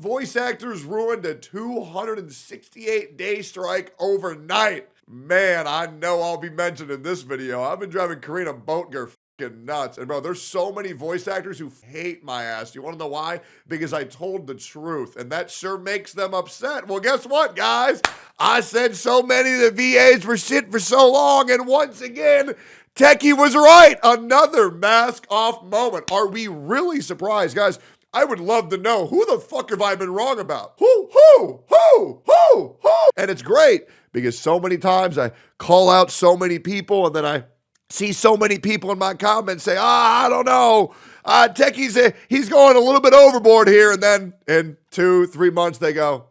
voice actors ruined a 268-day strike overnight. Man, I know I'll be mentioned in this video. I've been driving Karina Boatger fucking nuts. And bro, there's so many voice actors who hate my ass. You want to know why? Because I told the truth, and that sure makes them upset. Well, guess what, guys? I said so many of the VAs were shit for so long, and once again, Techie was right. Another mask off moment. Are we really surprised, guys? I would love to know, who the fuck have I been wrong about? Who? And it's great because so many times I call out so many people and then I see so many people in my comments say, I don't know. Techie's he's going a little bit overboard here. And then in 2-3 months, they go,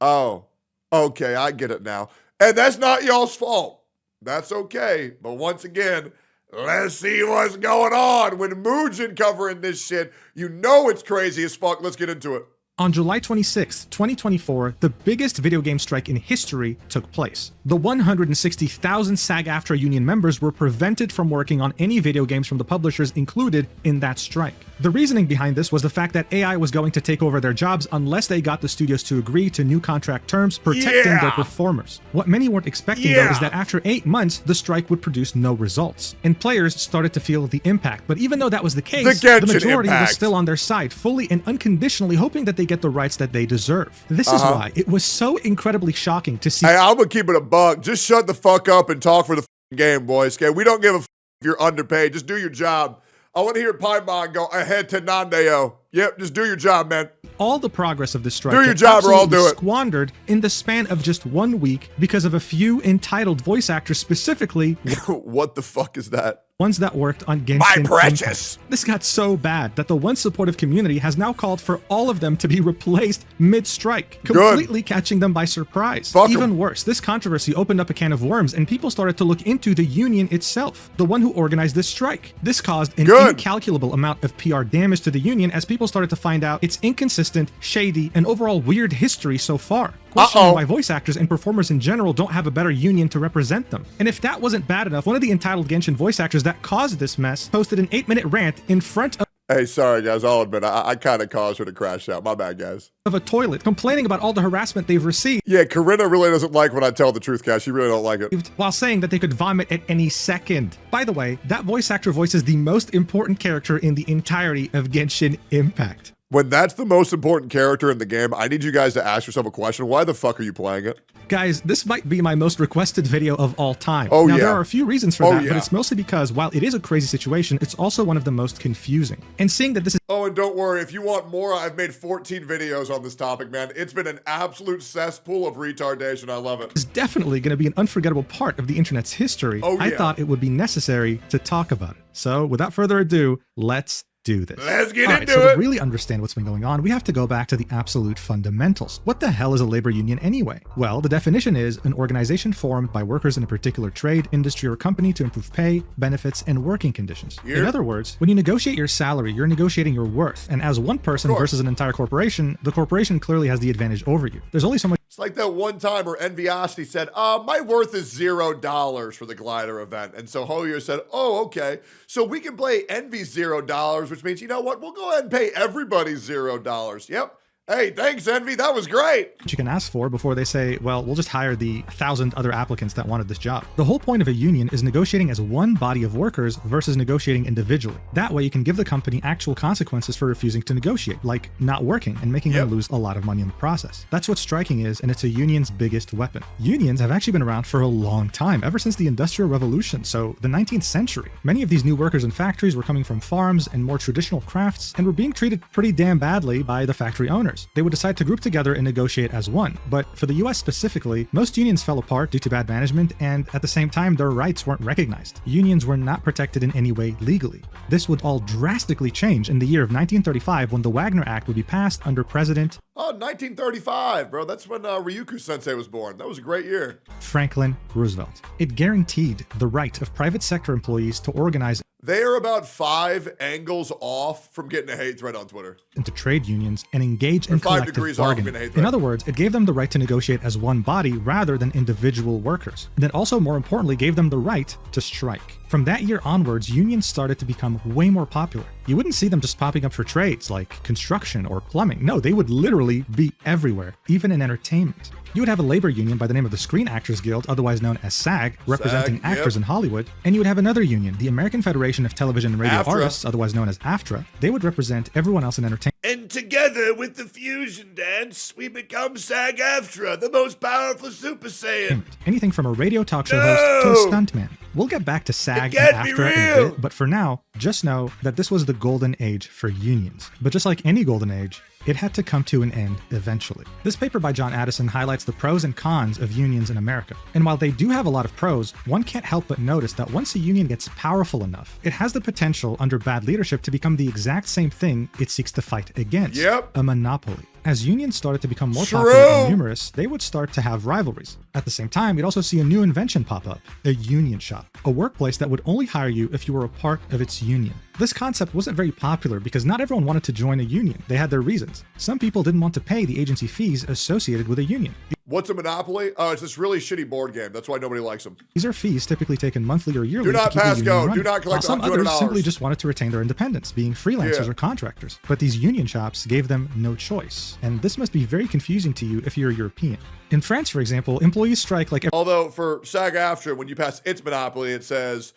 oh, okay, I get it now. And that's not y'all's fault. That's okay. But once again, let's see what's going on. When Mugen covering this shit, you know it's crazy as fuck. Let's get into it. On July 26, 2024, the biggest video game strike in history took place. The 160,000 SAG-AFTRA union members were prevented from working on any video games from the publishers included in that strike. The reasoning behind this was the fact that AI was going to take over their jobs unless they got the studios to agree to new contract terms protecting their performers. What many weren't expecting though is that after 8 months, the strike would produce no results, and players started to feel the impact. But even though that was the case, the majority was still on their side, fully and unconditionally hoping that they get the rights that they deserve. This is why it was so incredibly shocking to see. Hey, I'm gonna keep it a buck. Just shut the fuck up and talk for the game, boys. Okay, we don't give a if you're underpaid. Just do your job. I want to hear Paimons go ahead to Nandeo. Yep, just do your job, man. All the progress of this strike do your job or I'll do it. Squandered in the span of just 1 week because of a few entitled voice actors, specifically. What the fuck is that? Ones that worked on Genshin My precious. Impact. This got so bad that the once supportive community has now called for all of them to be replaced mid-strike, completely catching them by surprise. Even worse, this controversy opened up a can of worms and people started to look into the union itself, the one who organized this strike. This caused an incalculable amount of PR damage to the union as people started to find out its inconsistent, shady, and overall weird history so far. Questioning why voice actors and performers in general don't have a better union to represent them. And if that wasn't bad enough, one of the entitled Genshin voice actors that caused this mess posted an 8-minute rant in front of— Hey, sorry guys, I'll admit, I kind of caused her to crash out. My bad, guys. Of a toilet, complaining about all the harassment they've received. Yeah, Karina really doesn't like when I tell the truth, guys. She really don't like it. While saying that they could vomit at any second. By the way, that voice actor voices the most important character in the entirety of Genshin Impact. When that's the most important character in the game, I need you guys to ask yourself a question. Why the fuck are you playing it? Guys, this might be my most requested video of all time. Now, there are a few reasons for that, but it's mostly because while it is a crazy situation, it's also one of the most confusing. And seeing that this is— Oh, and don't worry, if you want more, I've made 14 videos on this topic, man. It's been an absolute cesspool of retardation. I love it. It's definitely going to be an unforgettable part of the internet's history. I thought it would be necessary to talk about it. So without further ado, let's do this. Let's get into it. To really understand what's been going on, we have to go back to the absolute fundamentals. What the hell is a labor union anyway? Well, the definition is an organization formed by workers in a particular trade, industry, or company to improve pay, benefits, and working conditions. In other words, when you negotiate your salary, you're negotiating your worth. And as one person versus an entire corporation, the corporation clearly has the advantage over you. There's only so much— It's like that one time where Enviosity said, my worth is $0 for the glider event. And so Hoyer said, oh, okay. So we can play Envy $0, which means, you know what? We'll go ahead and pay everybody $0. Yep. Hey, thanks, Envy. That was great. You can ask for before they say, well, we'll just hire the 1,000 other applicants that wanted this job. The whole point of a union is negotiating as one body of workers versus negotiating individually. That way you can give the company actual consequences for refusing to negotiate, like not working and making them lose a lot of money in the process. That's what striking is, and it's a union's biggest weapon. Unions have actually been around for a long time, ever since the Industrial Revolution, so the 19th century. Many of these new workers in factories were coming from farms and more traditional crafts and were being treated pretty damn badly by the factory owners. They would decide to group together and negotiate as one. But for the US specifically, most unions fell apart due to bad management, and at the same time, their rights weren't recognized. Unions were not protected in any way legally. This would all drastically change in the year of 1935 when the Wagner Act would be passed under President— Oh, 1935, bro. That's when Ryuku-sensei was born. That was a great year. Franklin Roosevelt. It guaranteed the right of private sector employees to organize— They are about 5 angles off from getting a hate thread on Twitter. —into trade unions and engage in collective bargaining. In other words, it gave them the right to negotiate as one body rather than individual workers. And it also, more importantly, gave them the right to strike. From that year onwards, unions started to become way more popular. You wouldn't see them just popping up for trades like construction or plumbing. No, they would literally be everywhere, even in entertainment. You would have a labor union by the name of the Screen Actors Guild, otherwise known as SAG, representing actors in Hollywood, and you would have another union, the American Federation of Television and Radio Artists, otherwise known as AFTRA. They would represent everyone else in entertainment. And together with the fusion dance, we become SAG-AFTRA, the most powerful Super Saiyan. Anything from a radio talk show host to a stuntman. We'll get back to SAG and AFTRA in a bit, but for now, just know that this was the golden age for unions. But just like any golden age, it had to come to an end eventually. This paper by John Addison highlights the pros and cons of unions in America. And while they do have a lot of pros, one can't help but notice that once a union gets powerful enough, it has the potential under bad leadership to become the exact same thing it seeks to fight against. A monopoly. As unions started to become more popular and numerous, they would start to have rivalries. At the same time, you'd also see a new invention pop up, a union shop, a workplace that would only hire you if you were a part of its union. This concept wasn't very popular because not everyone wanted to join a union. They had their reasons. Some people didn't want to pay the agency fees associated with a union. What's a monopoly? Oh, it's this really shitty board game. That's why nobody likes them. These are fees typically taken monthly or yearly. Do not pass go. Do not collect $100. Some others simply just wanted to retain their independence, being freelancers or contractors. But these union shops gave them no choice. And this must be very confusing to you if you're European. In France, for example, employees strike like... Although for SAG-AFTRA, when you pass its monopoly, it says...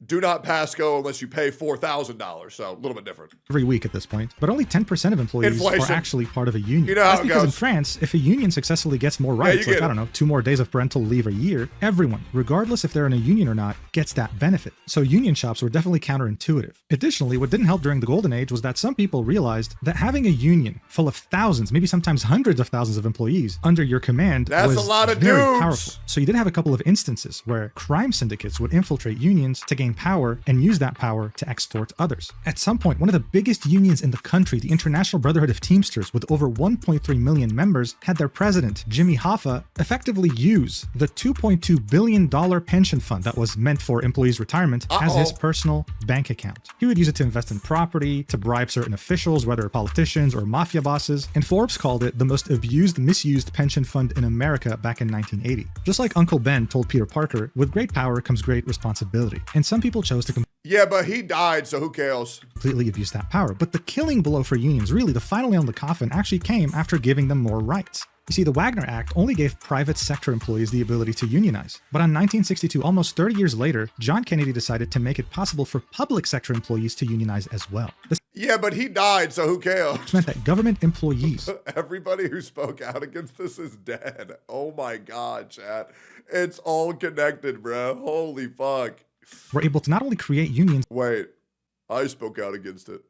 do not pass go unless you pay $4,000. So a little bit different. Every week at this point, but only 10% of employees are actually part of a union. You know That's how it because goes. In France, if a union successfully gets more rights, like, I don't know, 2 more days of parental leave a year, everyone, regardless if they're in a union or not, gets that benefit. So union shops were definitely counterintuitive. Additionally, what didn't help during the golden age was that some people realized that having a union full of thousands, maybe sometimes hundreds of thousands of employees under your command was a lot of very dudes. powerful. So you did have a couple of instances where crime syndicates would infiltrate unions to gain power and use that power to extort others. At some point, one of the biggest unions in the country, the International Brotherhood of Teamsters, with over 1.3 million members, had their president, Jimmy Hoffa, effectively use the $2.2 billion pension fund that was meant for employees' retirement as his personal bank account. He would use it to invest in property, to bribe certain officials, whether politicians or mafia bosses, and Forbes called it the most abused, misused pension fund in America back in 1980. Just like Uncle Ben told Peter Parker, with great power comes great responsibility. And some people chose to yeah, but he died, so who cares? Completely abuse that power. But the killing blow for unions, really the final nail in the coffin, actually came after giving them more rights. You see, the Wagner Act only gave private sector employees the ability to unionize. But in 1962, almost 30 years later, John Kennedy decided to make it possible for public sector employees to unionize as well. This yeah, but he died, so who cares? meant that government employees... Everybody who spoke out against this is dead. Oh my God, chat. It's all connected, bro. Holy fuck. Were able to not only create unions... Wait, I spoke out against it.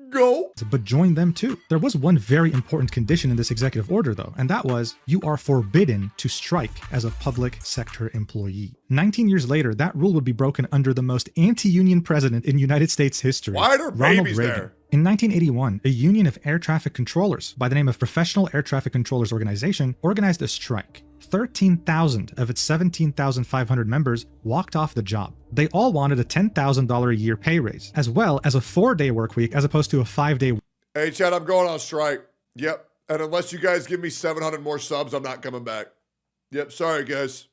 Go! But join them too. There was one very important condition in this executive order though, and that was you are forbidden to strike as a public sector employee. 19 years later, that rule would be broken under the most anti-union president in United States history, Why are there Ronald babies Reagan. there? In 1981, a union of air traffic controllers by the name of Professional Air Traffic Controllers Organization organized a strike. 13,000 of its 17,500 members walked off the job. They all wanted a $10,000 a year pay raise, as well as a 4-day work week as opposed to a 5-day. Hey, Chad, I'm going on strike. Yep. And unless you guys give me 700 more subs, I'm not coming back. Yep. Sorry, guys.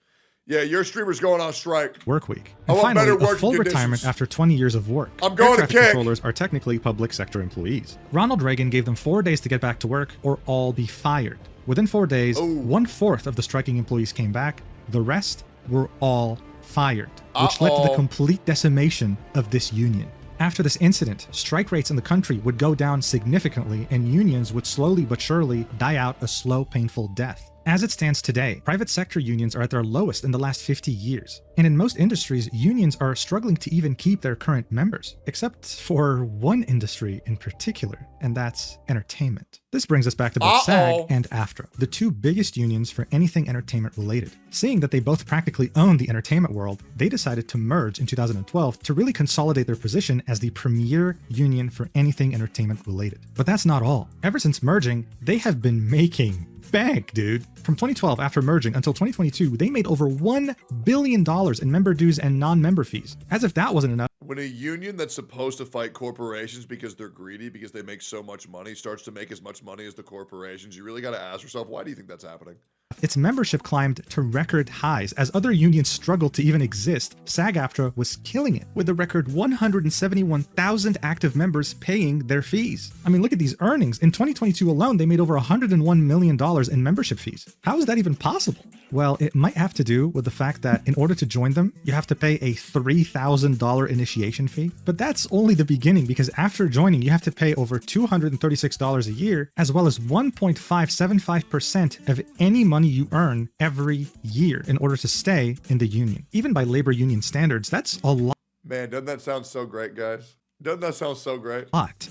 Yeah, your streamer's going on strike. Work week. I And want finally, better a working full conditions. retirement after 20 years of work. I'm going Air to traffic kick. controllers are technically public sector employees. Ronald Reagan gave them 4 days to get back to work or all be fired. Within 4 days, 1/4 of the striking employees came back. The rest were all fired, which led to the complete decimation of this union. After this incident, strike rates in the country would go down significantly and unions would slowly but surely die out a slow, painful death. As it stands today, private sector unions are at their lowest in the last 50 years. And in most industries, unions are struggling to even keep their current members, except for one industry in particular, and that's entertainment. This brings us back to both SAG and AFTRA, the two biggest unions for anything entertainment related. Seeing that they both practically own the entertainment world, they decided to merge in 2012 to really consolidate their position as the premier union for anything entertainment related. But that's not all. Ever since merging, they have been making bank, dude. From 2012, after merging, until 2022, they made over $1 billion in member dues and non-member fees. As if that wasn't enough. When a union that's supposed to fight corporations because they're greedy, because they make so much money, starts to make as much money as the corporations, you really got to ask yourself, why do you think that's happening? Its membership climbed to record highs as other unions struggled to even exist. SAG-AFTRA was killing it with a record 171,000 active members paying their fees. I mean, look at these earnings. In 2022 alone, they made over $101 million in membership fees. How is that even possible? Well, it might have to do with the fact that in order to join them, you have to pay a $3,000 initiation fee. But that's only the beginning, because after joining, you have to pay over $236 a year, as well as 1.575% of any money you earn every year in order to stay in the union. Even by labor union standards, that's a lot. Man, doesn't that sound so great, guys? Doesn't that sound so great?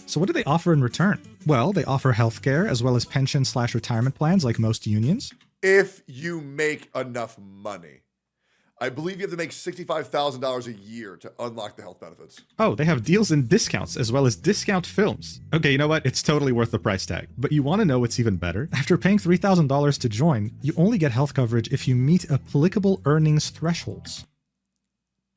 So what do they offer in return? Well, they offer healthcare as well as pension/retirement plans like most unions. If you make enough money. I believe you have to make $65,000 a year to unlock the health benefits. Oh, they have deals and discounts as well as discount films. Okay, you know what? It's totally worth the price tag. But you want to know what's even better? After paying $3,000 to join, you only get health coverage if you meet applicable earnings thresholds.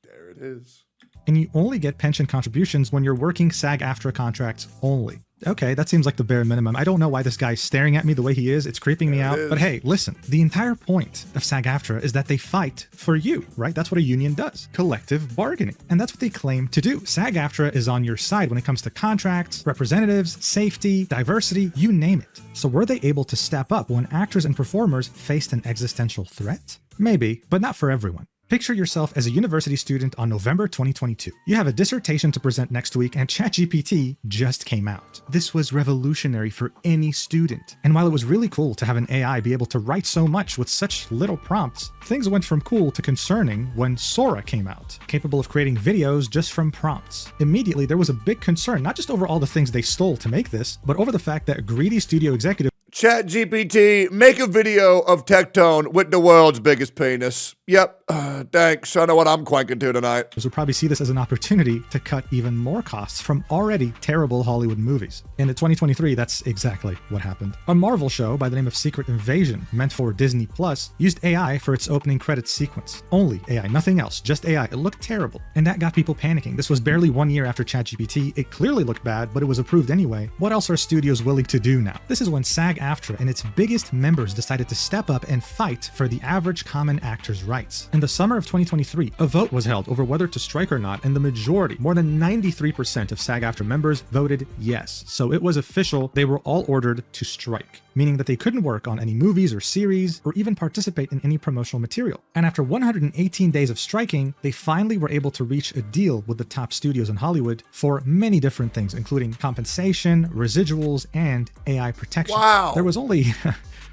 There it is. And you only get pension contributions when you're working SAG-AFTRA contracts only. Okay, that seems like the bare minimum. I don't know why this guy's staring at me the way he is. It's creeping me out. But hey, listen, the entire point of SAG-AFTRA is that they fight for you, right? That's what a union does. Collective bargaining. And that's what they claim to do. SAG-AFTRA is on your side when it comes to contracts, representatives, safety, diversity, you name it. So were they able to step up when actors and performers faced an existential threat? Maybe, but not for everyone. Picture yourself as a university student on November 2022. You have a dissertation to present next week and ChatGPT just came out. This was revolutionary for any student. And while it was really cool to have an AI be able to write so much with such little prompts, things went from cool to concerning when Sora came out, capable of creating videos just from prompts. Immediately, there was a big concern, not just over all the things they stole to make this, but over the fact that greedy studio executives ChatGPT, make a video of Tectone with the world's biggest penis. Yep, thanks. I know what I'm cranking to tonight. would probably see this as an opportunity to cut even more costs from already terrible Hollywood movies. And in 2023, that's exactly what happened. A Marvel show by the name of Secret Invasion, meant for Disney Plus, used AI for its opening credits sequence. Only AI, nothing else, just AI. It looked terrible. And that got people panicking. This was barely 1 year after ChatGPT. It clearly looked bad, but it was approved anyway. What else are studios willing to do now? This is when SAG-AFTRA and its biggest members decided to step up and fight for the average common actor's rights. In the summer of 2023, a vote was held over whether to strike or not, and the majority, more than 93% of SAG-AFTRA members, voted yes. So it was official, they were all ordered to strike, meaning that they couldn't work on any movies or series or even participate in any promotional material. And after 118 days of striking, they finally were able to reach a deal with the top studios in Hollywood for many different things, including compensation, residuals, and AI protection. Wow. There was only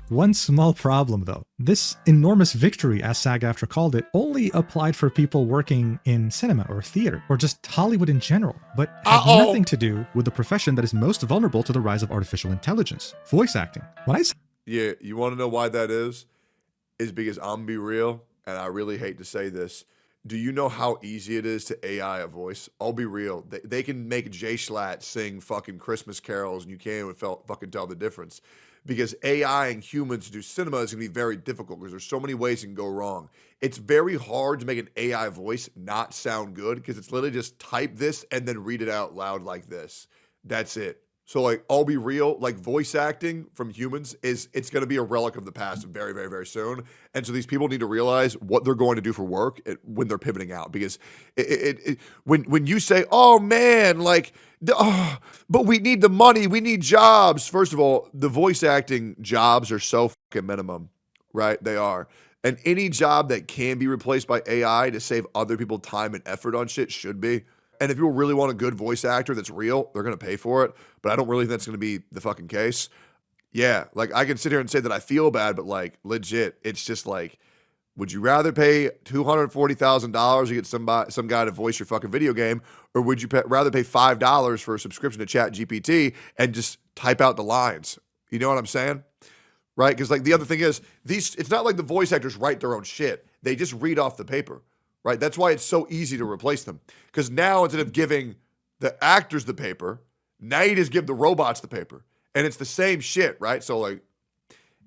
one small problem though. This enormous victory, as SAG-AFTRA called it, only applied for people working in cinema or theater, or just Hollywood in general, but had nothing to do with the profession that is most vulnerable to the rise of artificial intelligence, voice acting. When I say Yeah, you want to know why that is? Is because I'm gonna be real, and I really hate to say this. Do you know how easy it is to AI a voice? I'll be real. They can make Jay Schlatt sing fucking Christmas carols, and you can't even fucking tell the difference. Because AI and humans to do cinema is going to be very difficult because there's so many ways it can go wrong. It's very hard to make an AI voice not sound good because it's literally just type this and then read it out loud like this. That's it. So like, I'll be real, like voice acting from humans it's going to be a relic of the past very, very, very soon. And so these people need to realize what they're going to do for work when they're pivoting out. Because when you say, oh man, like, but we need the money, we need jobs. First of all, the voice acting jobs are so fucking minimum, right? They are. And any job that can be replaced by AI to save other people time and effort on shit should be. And if people really want a good voice actor that's real, they're going to pay for it. But I don't really think that's going to be the fucking case. Yeah, like I can sit here and say that I feel bad, but like legit, it's just like, would you rather pay $240,000 to get some guy to voice your fucking video game, or would you rather pay $5 for a subscription to ChatGPT and just type out the lines? You know what I'm saying? Right? Because like the other thing is, it's not like the voice actors write their own shit. They just read off the paper. Right? That's why it's so easy to replace them. Because now instead of giving the actors the paper, now you just give the robots the paper. And it's the same shit, right? So like,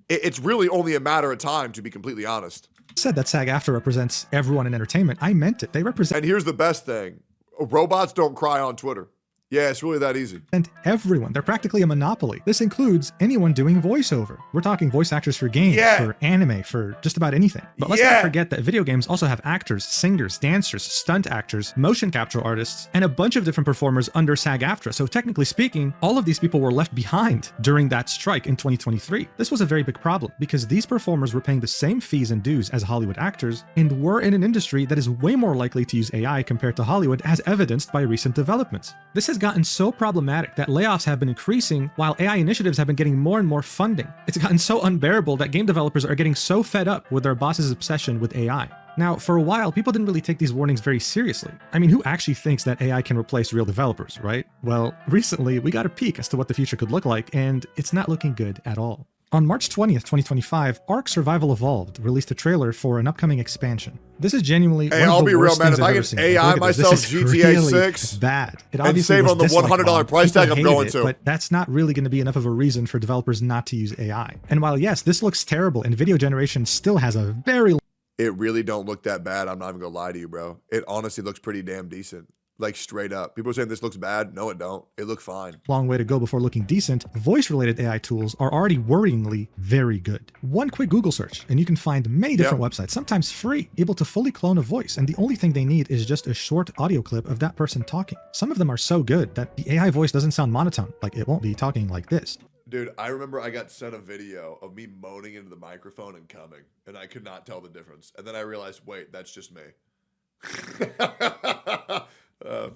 it's really only a matter of time, to be completely honest. Said that SAG-AFTRA represents everyone in entertainment. I meant it. They represent. And here's the best thing. Robots don't cry on Twitter. Yeah, it's really that easy. And everyone. They're practically a monopoly. This includes anyone doing voiceover. We're talking voice actors for games, for anime, for just about anything. But let's not forget that video games also have actors, singers, dancers, stunt actors, motion capture artists, and a bunch of different performers under SAG-AFTRA. So technically speaking, all of these people were left behind during that strike in 2023. This was a very big problem because these performers were paying the same fees and dues as Hollywood actors and were in an industry that is way more likely to use AI compared to Hollywood, as evidenced by recent developments. This has gotten so problematic that layoffs have been increasing while AI initiatives have been getting more and more funding. It's gotten so unbearable that game developers are getting so fed up with their boss's obsession with AI. Now, for a while, people didn't really take these warnings very seriously. I mean, who actually thinks that AI can replace real developers, right? Well, recently, we got a peek as to what the future could look like, and it's not looking good at all. On March 20th, 2025, Ark Survival Evolved released a trailer for an upcoming expansion. This is genuinely one of the worst things I've ever seen. Hey, I'll be real, man. If I can AI myself GTA really 6 bad. It and save on the $100 price tag, I'm going to. But that's not really going to be enough of a reason for developers not to use AI. And while yes, this looks terrible, and video generation still has a very... It really don't look that bad. I'm not even gonna lie to you, bro. It honestly looks pretty damn decent. Like straight up. People are saying this looks bad. No, it don't. It looked fine. Long way to go before looking decent. Voice-related AI tools are already worryingly very good. One quick Google search, and you can find many different websites, sometimes free, able to fully clone a voice, and the only thing they need is just a short audio clip of that person talking. Some of them are so good that the AI voice doesn't sound monotone, like it won't be talking like this. Dude, I remember I got sent a video of me moaning into the microphone and coming, and I could not tell the difference. And then I realized, wait, that's just me.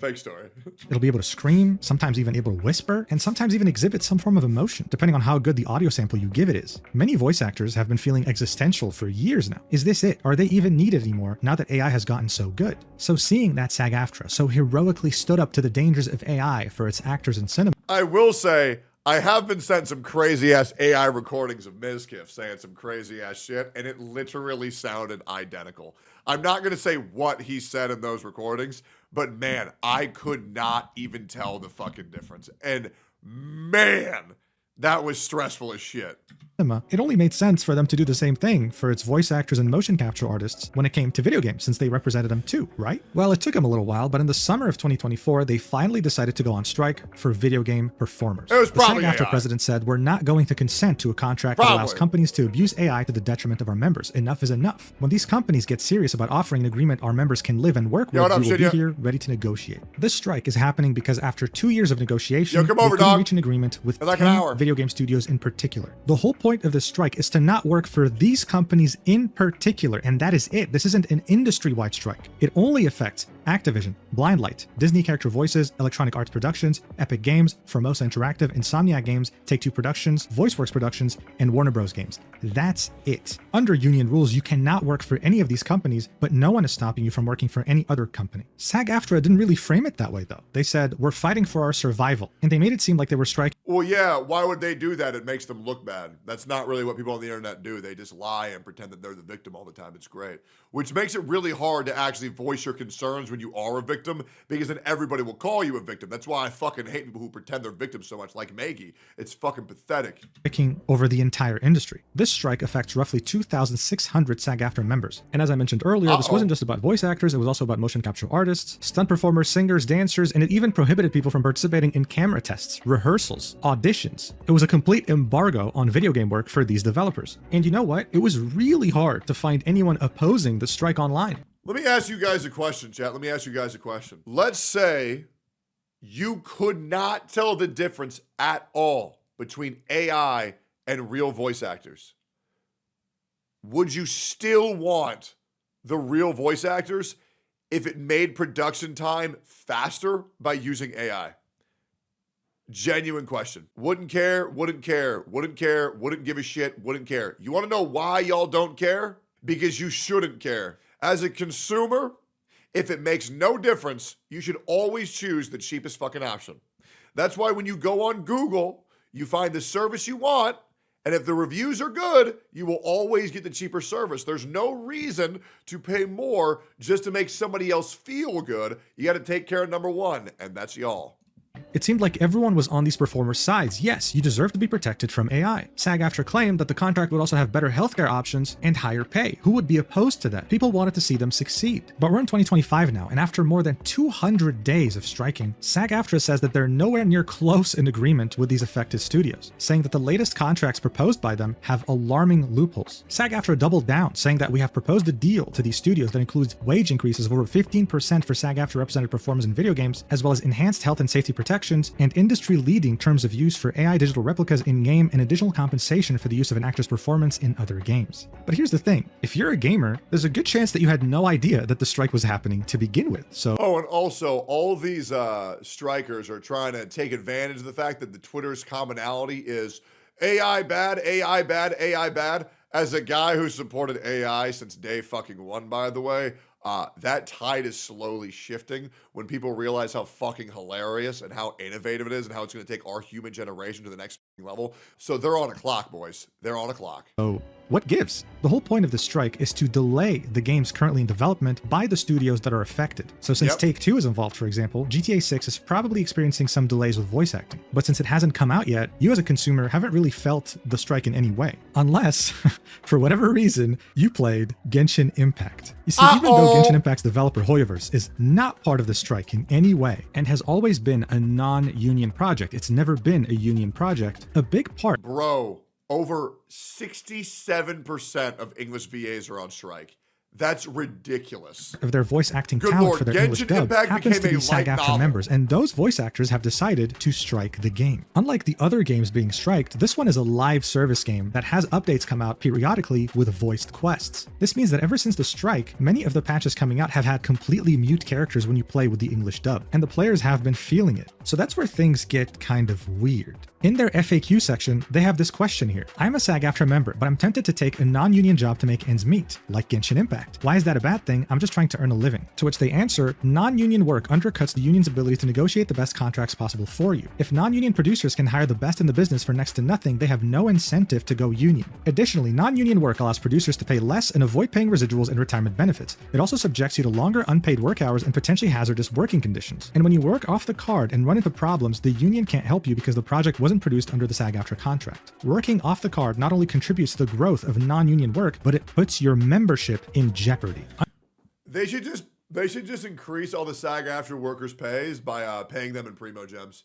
Fake story. It'll be able to scream, sometimes even able to whisper, and sometimes even exhibit some form of emotion, depending on how good the audio sample you give it is. Many voice actors have been feeling existential for years now. Is this it? Are they even needed anymore now that AI has gotten so good? So seeing that SAG-AFTRA so heroically stood up to the dangers of AI for its actors in cinema. I will say, I have been sent some crazy ass AI recordings of Mizkif saying some crazy ass shit, and it literally sounded identical. I'm not going to say what he said in those recordings, but man, I could not even tell the fucking difference. And man, that was stressful as shit. It only made sense for them to do the same thing for its voice actors and motion capture artists when it came to video games, since they represented them too, right? Well, it took them a little while, but in the summer of 2024, they finally decided to go on strike for video game performers. It was probably the SAG-AFTRA president said, "We're not going to consent to a contract that allows companies to abuse AI to the detriment of our members. Enough is enough. When these companies get serious about offering an agreement our members can live and work with, we will be here ready to negotiate." This strike is happening because after 2 years of negotiation, they couldn't reach an agreement with 10 video game studios in particular. The whole point of this strike is to not work for these companies in particular, and that is it. This isn't an industry-wide strike. It only affects Activision, Blindlight, Disney Character Voices, Electronic Arts Productions, Epic Games, Formosa Interactive, Insomniac Games, Take-Two Productions, VoiceWorks Productions, and Warner Bros. Games. That's it. Under union rules, you cannot work for any of these companies, but no one is stopping you from working for any other company. SAG-AFTRA didn't really frame it that way, though. They said, "We're fighting for our survival," and they made it seem like they were striking. Well, yeah, why would they do that? It makes them look bad. That's not really what people on the internet do. They just lie and pretend that they're the victim all the time. It's great. Which makes it really hard to actually voice your concerns when you are a victim, because then everybody will call you a victim. That's why I fucking hate people who pretend they're victims so much, like Maggie. It's fucking pathetic. Striking over the entire industry. This strike affects roughly 2,600 SAG-AFTRA members. And as I mentioned earlier, this wasn't just about voice actors, it was also about motion capture artists, stunt performers, singers, dancers, and it even prohibited people from participating in camera tests, rehearsals, auditions. It was a complete embargo on video game work for these developers. And you know what? It was really hard to find anyone opposing the strike online. Let me ask you guys a question, chat. Let me ask you guys a question. Let's say you could not tell the difference at all between AI and real voice actors. Would you still want the real voice actors if it made production time faster by using AI? Genuine question. Wouldn't care, wouldn't care, wouldn't care, wouldn't give a shit, wouldn't care. You want to know why y'all don't care? Because you shouldn't care. As a consumer, if it makes no difference, you should always choose the cheapest fucking option. That's why when you go on Google, you find the service you want, and if the reviews are good, you will always get the cheaper service. There's no reason to pay more just to make somebody else feel good. You got to take care of number one, and that's y'all. It seemed like everyone was on these performers' sides. Yes, you deserve to be protected from AI. SAG-AFTRA claimed that the contract would also have better healthcare options and higher pay. Who would be opposed to that? People wanted to see them succeed. But we're in 2025 now, and after more than 200 days of striking, SAG-AFTRA says that they're nowhere near close in agreement with these affected studios, saying that the latest contracts proposed by them have alarming loopholes. SAG-AFTRA doubled down, saying that we have proposed a deal to these studios that includes wage increases of over 15% for SAG-AFTRA represented performers in video games, as well as enhanced health and safety protections and industry-leading terms of use for AI digital replicas in-game and additional compensation for the use of an actor's performance in other games. But here's the thing, if you're a gamer, there's a good chance that you had no idea that the strike was happening to begin with, so... Oh, and also, all these strikers are trying to take advantage of the fact that the Twitter's commonality is AI bad, AI bad, AI bad. As a guy who supported AI since day fucking one, by the way, that tide is slowly shifting when people realize how fucking hilarious and how innovative it is and how it's going to take our human generation to the next level. So they're on a clock, boys. They're on a clock. Oh, what gives? The whole point of the strike is to delay the games currently in development by the studios that are affected. So since Take-Two is involved, for example, GTA 6 is probably experiencing some delays with voice acting. But since it hasn't come out yet, you as a consumer haven't really felt the strike in any way. Unless, for whatever reason, you played Genshin Impact. You see, even though Genshin Impact's developer Hoyoverse is not part of the strike in any way and has always been a non-union project, it's never been a union project, a big part... Bro, over 67% of English VAs are on strike. That's ridiculous. Of their voice acting talent for their English dub happens to be SAG-AFTRA members, and those voice actors have decided to strike the game. Unlike the other games being striked, this one is a live service game that has updates come out periodically with voiced quests. This means that ever since the strike, many of the patches coming out have had completely mute characters when you play with the English dub, and the players have been feeling it. So that's where things get kind of weird. In their FAQ section, they have this question here. I'm a SAG-AFTRA member, but I'm tempted to take a non-union job to make ends meet, like Genshin Impact. Why is that a bad thing? I'm just trying to earn a living. To which they answer, non-union work undercuts the union's ability to negotiate the best contracts possible for you. If non-union producers can hire the best in the business for next to nothing, they have no incentive to go union. Additionally, non-union work allows producers to pay less and avoid paying residuals and retirement benefits. It also subjects you to longer unpaid work hours and potentially hazardous working conditions. And when you work off the card and run into problems, the union can't help you because the project wasn't produced under the SAG-AFTRA contract. Working off the card not only contributes to the growth of non-union work, but it puts your membership in jeopardy. They should just increase all the SAG-AFTRA workers' pays by paying them in Primo Gems.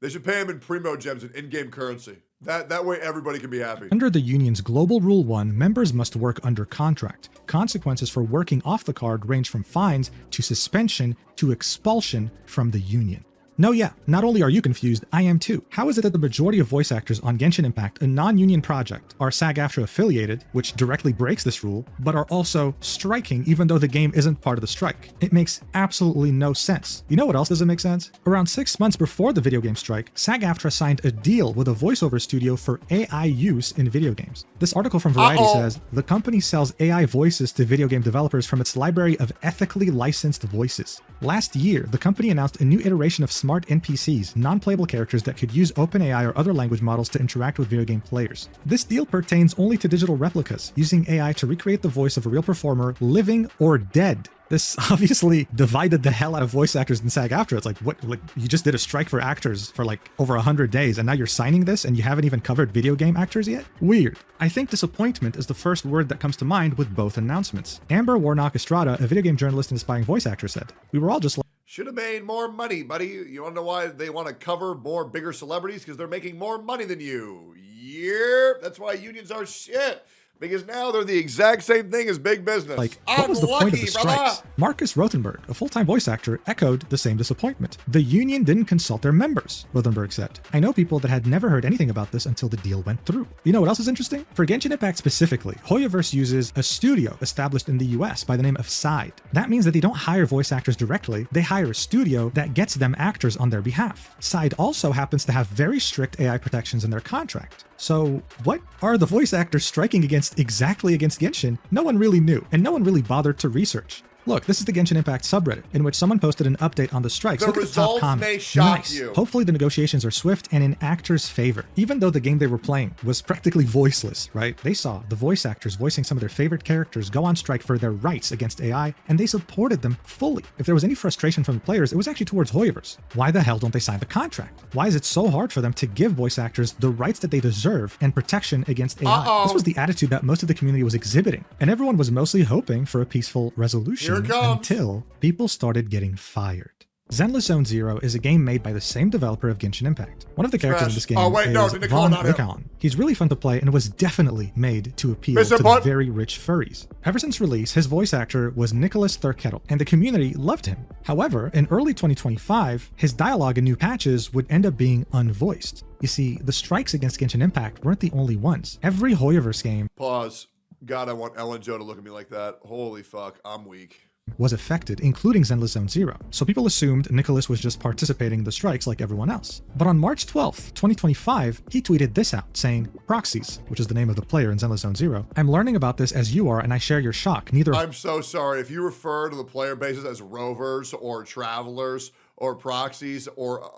They should pay them in Primo Gems in in-game currency. That way everybody can be happy. Under the union's Global Rule 1, members must work under contract. Consequences for working off the card range from fines to suspension to expulsion from the union. No, yeah, not only are you confused, I am too. How is it that the majority of voice actors on Genshin Impact, a non-union project, are SAG-AFTRA affiliated, which directly breaks this rule, but are also striking even though the game isn't part of the strike? It makes absolutely no sense. You know what else doesn't make sense? Around 6 months before the video game strike, SAG-AFTRA signed a deal with a voiceover studio for AI use in video games. This article from Variety says, the company sells AI voices to video game developers from its library of ethically licensed voices. Last year, the company announced a new iteration of smart NPCs, non-playable characters that could use OpenAI or other language models to interact with video game players. This deal pertains only to digital replicas, using AI to recreate the voice of a real performer, living or dead. This obviously divided the hell out of voice actors in SAG-AFTRA. It's like, what? Like, you just did a strike for actors for like over 100 days, and now you're signing this, and you haven't even covered video game actors yet? Weird. I think disappointment is the first word that comes to mind with both announcements. Amber Warnock Estrada, a video game journalist and aspiring voice actor, said, "We were all just like, should have made more money, buddy. You want to know why they want to cover more bigger celebrities? Because they're making more money than you. Yep, that's why unions are shit. Because now they're the exact same thing as big business. Like, what was the point of the strikes? Marcus Rothenberg, a full-time voice actor, echoed the same disappointment. The union didn't consult their members, Rothenberg said. I know people that had never heard anything about this until the deal went through. You know what else is interesting? For Genshin Impact specifically, Hoyoverse uses a studio established in the US by the name of SIDE. That means that they don't hire voice actors directly, they hire a studio that gets them actors on their behalf. SIDE also happens to have very strict AI protections in their contract. So what are the voice actors striking against exactly against Genshin? No one really knew, and no one really bothered to research. Look, this is the Genshin Impact subreddit, in which someone posted an update on the strikes. The Look at the top results comment. may shock Nice. you. Hopefully the negotiations are swift and in actors' favor. Even though the game they were playing was practically voiceless, right? They saw the voice actors voicing some of their favorite characters go on strike for their rights against AI, and they supported them fully. If there was any frustration from the players, it was actually towards Hoyoverse. Why the hell don't they sign the contract? Why is it so hard for them to give voice actors the rights that they deserve and protection against AI? This was the attitude that most of the community was exhibiting, and everyone was mostly hoping for a peaceful resolution until people started getting fired. Zenless Zone Zero is a game made by the same developer of Genshin Impact. One of the characters in this game is Von Lickon. He's really fun to play and was definitely made to appeal to the very rich furries. Ever since release, his voice actor was Nicholas Thurkettle, and the community loved him. However, in early 2025, his dialogue in new patches would end up being unvoiced. You see, the strikes against Genshin Impact weren't the only ones. Every Hoyoverse game Pause. God, I want Ellen Joe to look at me like that. Holy fuck, I'm weak. Was affected, including Zenless Zone Zero. So people assumed Nicholas was just participating in the strikes like everyone else. But on March 12th, 2025, he tweeted this out, saying, "Proxies," which is the name of the player in Zenless Zone Zero, "I'm learning about this as you are, and I share your shock. Neither..." I'm so sorry. If you refer to the player bases as rovers or travelers or proxies or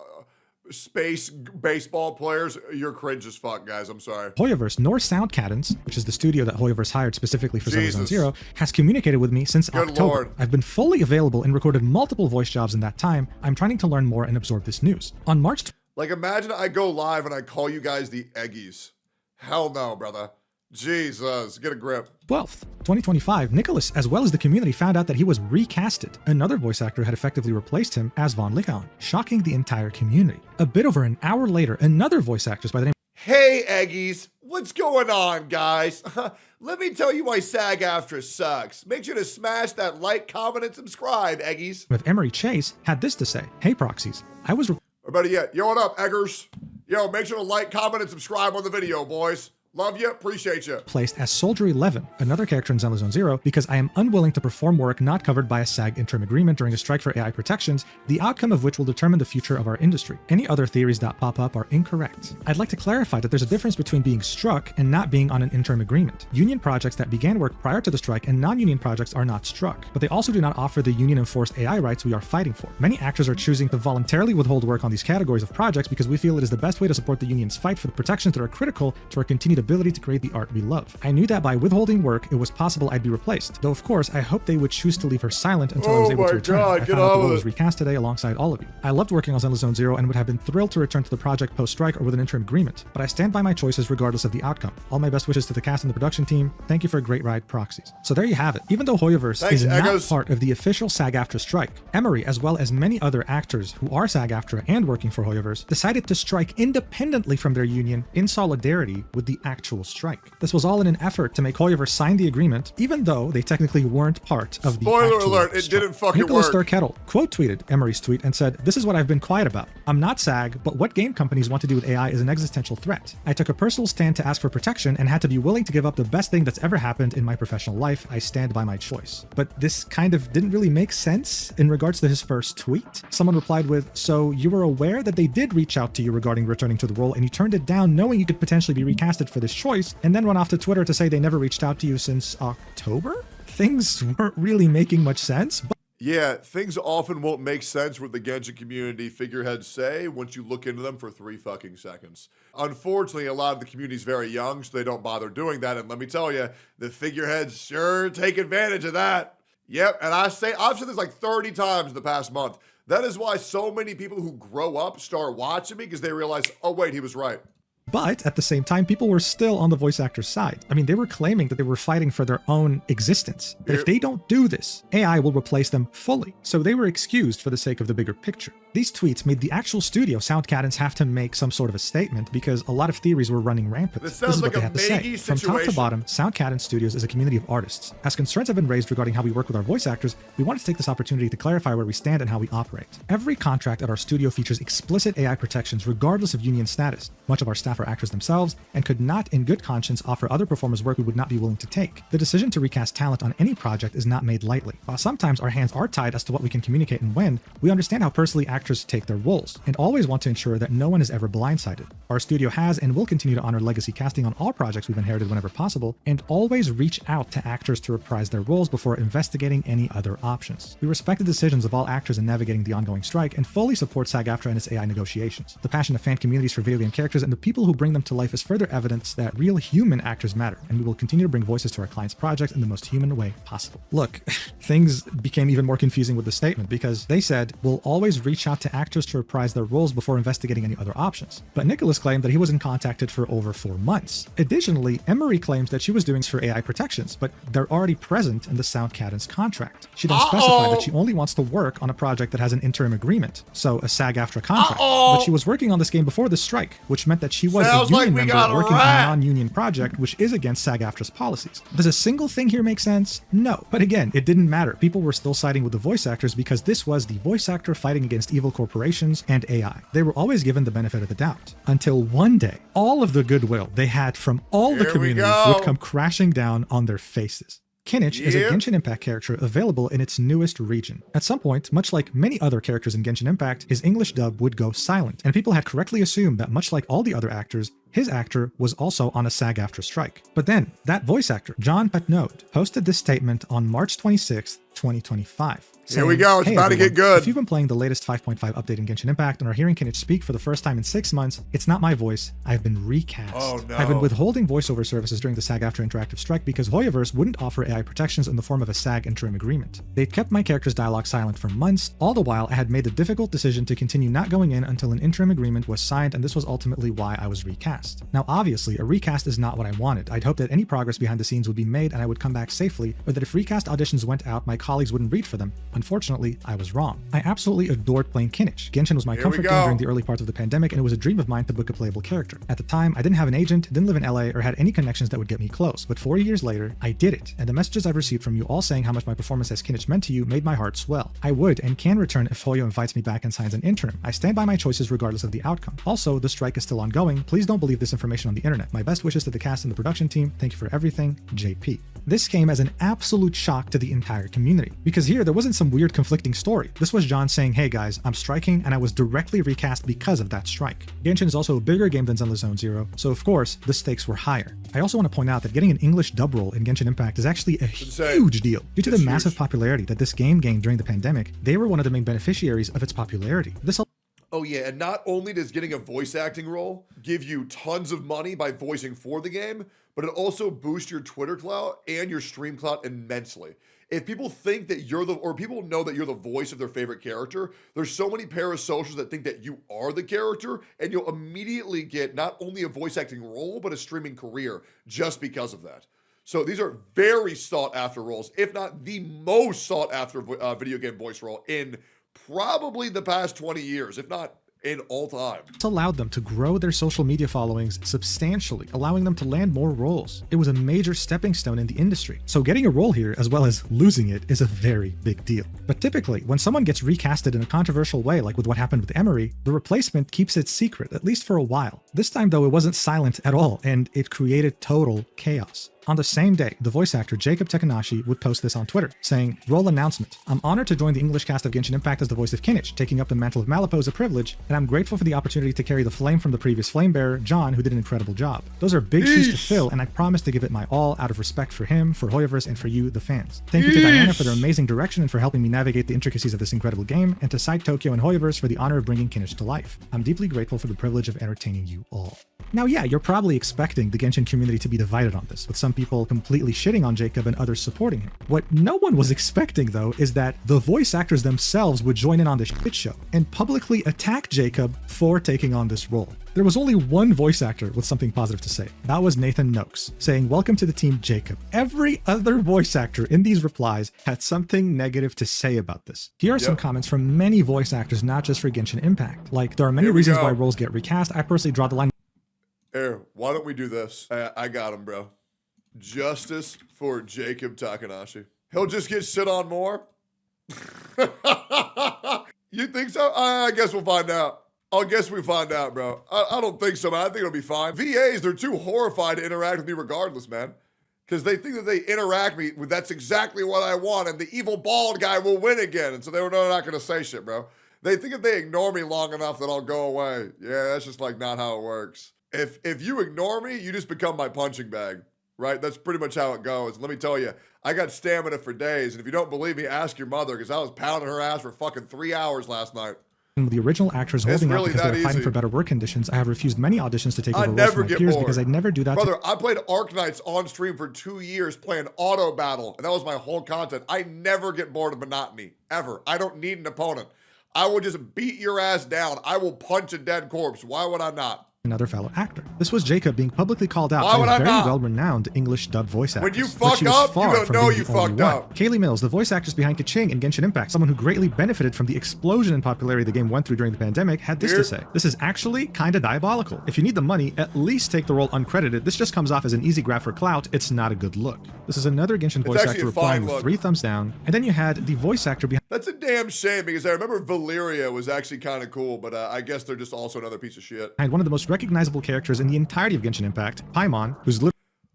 space baseball players, you're cringe as fuck, guys. I'm sorry. Hoyoverse nor SoundCadence, which is the studio that Hoyoverse hired specifically for Zenless Zone Zero, has communicated with me since October. Lord. I've been fully available and recorded multiple voice jobs in that time. I'm trying to learn more and absorb this news. On March... Like, imagine I go live and I call you guys the Eggies. Hell no, brother. Jesus, get a grip. 12th, 2025, Nicholas, as well as the community, found out that he was recasted. Another voice actor had effectively replaced him as Von Lickon, shocking the entire community. A bit over an hour later, another voice actress by the name... Hey, Eggies. What's going on, guys? Let me tell you why SAG-AFTRA sucks. Make sure to smash that like, comment, and subscribe, Eggies. ...of Emery Chase had this to say, "Hey, Proxies, I was..." Or better yet, yo, what up, Eggers? Yo, make sure to like, comment, and subscribe on the video, boys. Love you, appreciate you. ...placed as Soldier 11, another character in Zenless Zone Zero, because I am unwilling to perform work not covered by a SAG interim agreement during a strike for AI protections, the outcome of which will determine the future of our industry. Any other theories that pop up are incorrect. I'd like to clarify that there's a difference between being struck and not being on an interim agreement. Union projects that began work prior to the strike and non-union projects are not struck, but they also do not offer the union-enforced AI rights we are fighting for. Many actors are choosing to voluntarily withhold work on these categories of projects because we feel it is the best way to support the union's fight for the protections that are critical to our continued ability to create the art we love. I knew that by withholding work, it was possible I'd be replaced, though of course I hope they would choose to leave her silent until I was able to return. I found out the role was recast today alongside all of you. I loved working on Zenless Zone Zero and would have been thrilled to return to the project post-strike or with an interim agreement, but I stand by my choices regardless of the outcome. All my best wishes to the cast and the production team. Thank you for a great ride, Proxies. So there you have it. Even though Hoyoverse is not part of the official SAG-AFTRA strike, Emery, as well as many other actors who are SAG-AFTRA and working for Hoyoverse, decided to strike independently from their union in solidarity with the actual strike. This was all in an effort to make Hoyoverse sign the agreement, even though they technically weren't part of the Spoiler actual alert, it strike. didn't fucking Nicholas work. Thurkettle quote tweeted Emery's tweet and said, "This is what I've been quiet about. I'm not SAG, but what game companies want to do with AI is an existential threat. I took a personal stand to ask for protection and had to be willing to give up the best thing that's ever happened in my professional life. I stand by my choice." But this kind of didn't really make sense in regards to his first tweet. Someone replied with, "So you were aware that they did reach out to you regarding returning to the role and you turned it down knowing you could potentially be recasted for this choice, and then went off to Twitter to say they never reached out to you since October?" Things weren't really making much sense, but Yeah, things often won't make sense what the Genshin community figureheads say once you look into them for 3 fucking seconds. Unfortunately, a lot of the community is very young, so they don't bother doing that. And let me tell you, the figureheads sure take advantage of that. Yep, and I've said this like 30 times in the past month. That is why so many people who grow up start watching me, because they realize, oh wait, he was right. But at the same time, people were still on the voice actor's side. I mean, they were claiming that they were fighting for their own existence. That if they don't do this, AI will replace them fully. So they were excused for the sake of the bigger picture. These tweets made the actual studio, SoundCadence, have to make some sort of a statement because a lot of theories were running rampant. This sounds like a Maggie From top to situation. bottom, SoundCadence Studios is a community of artists. As concerns have been raised regarding how we work with our voice actors, we wanted to take this opportunity to clarify where we stand and how we operate. Every contract at our studio features explicit AI protections regardless of union status. Much of our staff staff or actors themselves, and could not in good conscience offer other performers work we would not be willing to take. The decision to recast talent on any project is not made lightly. While sometimes our hands are tied as to what we can communicate and when, we understand how personally actors take their roles, and always want to ensure that no one is ever blindsided. Our studio has and will continue to honor legacy casting on all projects we've inherited whenever possible, and always reach out to actors to reprise their roles before investigating any other options. We respect the decisions of all actors in navigating the ongoing strike and fully support SAG-AFTRA and its AI negotiations. The passion of fan communities for video game characters and the people who bring them to life is further evidence that real human actors matter, and we will continue to bring voices to our clients' projects in the most human way possible. Look, things became even more confusing with the statement because they said, we'll always reach out to actors to reprise their roles before investigating any other options. But Nicholas claimed that he wasn't contacted for over 4 months. Additionally, Emery claims that she was doing this for AI protections, but they're already present in the Sound Cadence contract. She then specified that she only wants to work on a project that has an interim agreement, so a SAG-AFTRA contract. But she was working on this game before the strike, which meant that she was a union member working on a non-union project, which is against SAG-AFTRA's policies. Does a single thing here make sense? No. But again, it didn't matter. People were still siding with the voice actors because this was the voice actor fighting against evil corporations and AI. They were always given the benefit of the doubt. Until one day, all of the goodwill they had from all the community would come crashing down on their faces. Kenich is a Genshin Impact character available in its newest region. At some point, much like many other characters in Genshin Impact, his English dub would go silent, and people had correctly assumed that much like all the other actors, his actor was also on a SAG-AFTRA strike. But then, that voice actor, John Patnode, posted this statement on March 26th, 2025. Here we go, it's about to get good. If you've been playing the latest 5.5 update in Genshin Impact and are hearing Kenich speak for the first time in 6 months, it's not my voice, I've been recast. Oh no. I've been withholding voiceover services during the SAG-AFTRA interactive strike because Hoyoverse wouldn't offer AI protections in the form of a SAG interim agreement. They'd kept my character's dialogue silent for months, all the while I had made the difficult decision to continue not going in until an interim agreement was signed, and this was ultimately why I was recast. Now obviously, a recast is not what I wanted. I'd hoped that any progress behind the scenes would be made and I would come back safely, or that if recast auditions went out, my colleagues wouldn't read for them. Unfortunately, I was wrong. I absolutely adored playing Kenich. Genshin was my comfort game during the early parts of the pandemic, and it was a dream of mine to book a playable character. At the time, I didn't have an agent, didn't live in LA, or had any connections that would get me close, but 4 years later, I did it, and the messages I've received from you all saying how much my performance as Kenich meant to you made my heart swell. I would and can return if Hoyo invites me back and signs an interim. I stand by my choices regardless of the outcome. Also, the strike is still ongoing. Please don't believe this information on the internet. My best wishes to the cast and the production team. Thank you for everything, JP. This came as an absolute shock to the entire community, because here there wasn't some weird conflicting story. This was John saying, hey guys, I'm striking, and I was directly recast because of that strike. Genshin is also a bigger game than Zenless Zone Zero, so of course, the stakes were higher. I also want to point out that getting an English dub role in Genshin Impact is actually a huge deal. Due to the massive popularity that this game gained during the pandemic, they were one of the main beneficiaries of its popularity. Oh yeah, and not only does getting a voice acting role give you tons of money by voicing for the game, but it also boosts your Twitter clout and your stream clout immensely. If people think that people know that you're the voice of their favorite character, there's so many parasocials that think that you are the character, and you'll immediately get not only a voice acting role, but a streaming career just because of that. So these are very sought after roles, if not the most sought after video game voice role in probably the past 20 years, if not in all time. This allowed them to grow their social media followings substantially, allowing them to land more roles. It was a major stepping stone in the industry. So getting a role here, as well as losing it, is a very big deal. But typically, when someone gets recasted in a controversial way, like with what happened with Emery, the replacement keeps it secret, at least for a while. This time though, it wasn't silent at all, and it created total chaos. On the same day, the voice actor Jacob Tekanashi would post this on Twitter, saying, "Role announcement. I'm honored to join the English cast of Genshin Impact as the voice of Kenich. Taking up the mantle of Malipo is a privilege, and I'm grateful for the opportunity to carry the flame from the previous flame bearer, John, who did an incredible job. Those are big shoes to fill, and I promise to give it my all out of respect for him, for Hoyoverse, and for you, the fans. Thank you to Diana for their amazing direction and for helping me navigate the intricacies of this incredible game, and to Side Tokyo and Hoyoverse for the honor of bringing Kenich to life. I'm deeply grateful for the privilege of entertaining you all." Now, yeah, you're probably expecting the Genshin community to be divided on this, with some people completely shitting on Jacob and others supporting him. What no one was expecting, though, is that the voice actors themselves would join in on this shit show and publicly attack Jacob for taking on this role. There was only one voice actor with something positive to say. That was Nathan Noakes, saying, "Welcome to the team, Jacob." Every other voice actor in these replies had something negative to say about this. Here are some comments from many voice actors, not just for Genshin Impact. Like, there are many reasons why roles get recast. I personally draw the line. Here, why don't we do this? I got him, bro. Justice for Jacob Takanashi. He'll just get shit on more? You think so? I guess we'll find out. I guess we find out, bro. I don't think so, man. I think it'll be fine. VAs, they're too horrified to interact with me regardless, man. Because they think that they interact me with that's exactly what I want, and the evil bald guy will win again. And so they're not going to say shit, bro. They think if they ignore me long enough that I'll go away. Yeah, that's just like not how it works. If you ignore me, you just become my punching bag, right? That's pretty much how it goes. Let me tell you, I got stamina for days. And if you don't believe me, ask your mother, because I was pounding her ass for fucking 3 hours last night. With the original actors holding really out because they were fighting easy. for better work conditions, I have refused many auditions to take over roles never from my get peers bored. because I'd never do that. Brother, I played Arknights on stream for 2 years playing auto battle, and that was my whole content. I never get bored of monotony, ever. I don't need an opponent. I will just beat your ass down. I will punch a dead corpse. Why would I not? Another fellow actor. This was Jacob being publicly called out Why would by I a very not? well-renowned English dub voice actor. When you fuck up, you don't know you fucked up. Kaylee Mills, the voice actress behind Kenich in Genshin Impact, someone who greatly benefited from the explosion in popularity the game went through during the pandemic, had this to say. This is actually kinda diabolical. If you need the money, at least take the role uncredited. This just comes off as an easy grab for clout. It's not a good look. This is another Genshin voice actor replying with 3 thumbs down. And then you had the voice actor behind. That's a damn shame, because I remember Valyria was actually kind of cool, but I guess they're just also another piece of shit. One of the most recognizable characters in the entirety of Genshin Impact, Paimon, who's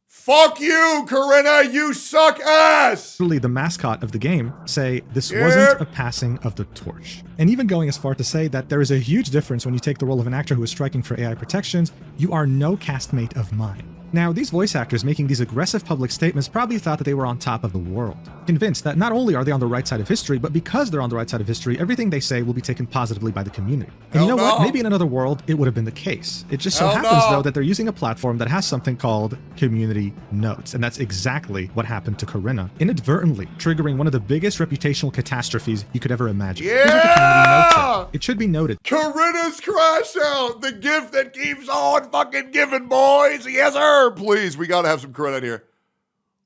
Fuck you, Corinna, you suck ass! literally the mascot of the game, say this wasn't a passing of the torch. And even going as far to say that there is a huge difference when you take the role of an actor who is striking for AI protections. You are no castmate of mine. Now, these voice actors making these aggressive public statements probably thought that they were on top of the world, convinced that not only are they on the right side of history, but because they're on the right side of history, everything they say will be taken positively by the community. And you know what? Maybe in another world, it would have been the case. It just so happens, though, that they're using a platform that has something called community notes, and that's exactly what happened to Corinna, inadvertently triggering one of the biggest reputational catastrophes you could ever imagine. Here's what the community notes are. It should be noted. Corinna's crash out, the gift that keeps on fucking giving, boys. Yes, sir. Please, we gotta have some Corinna in here.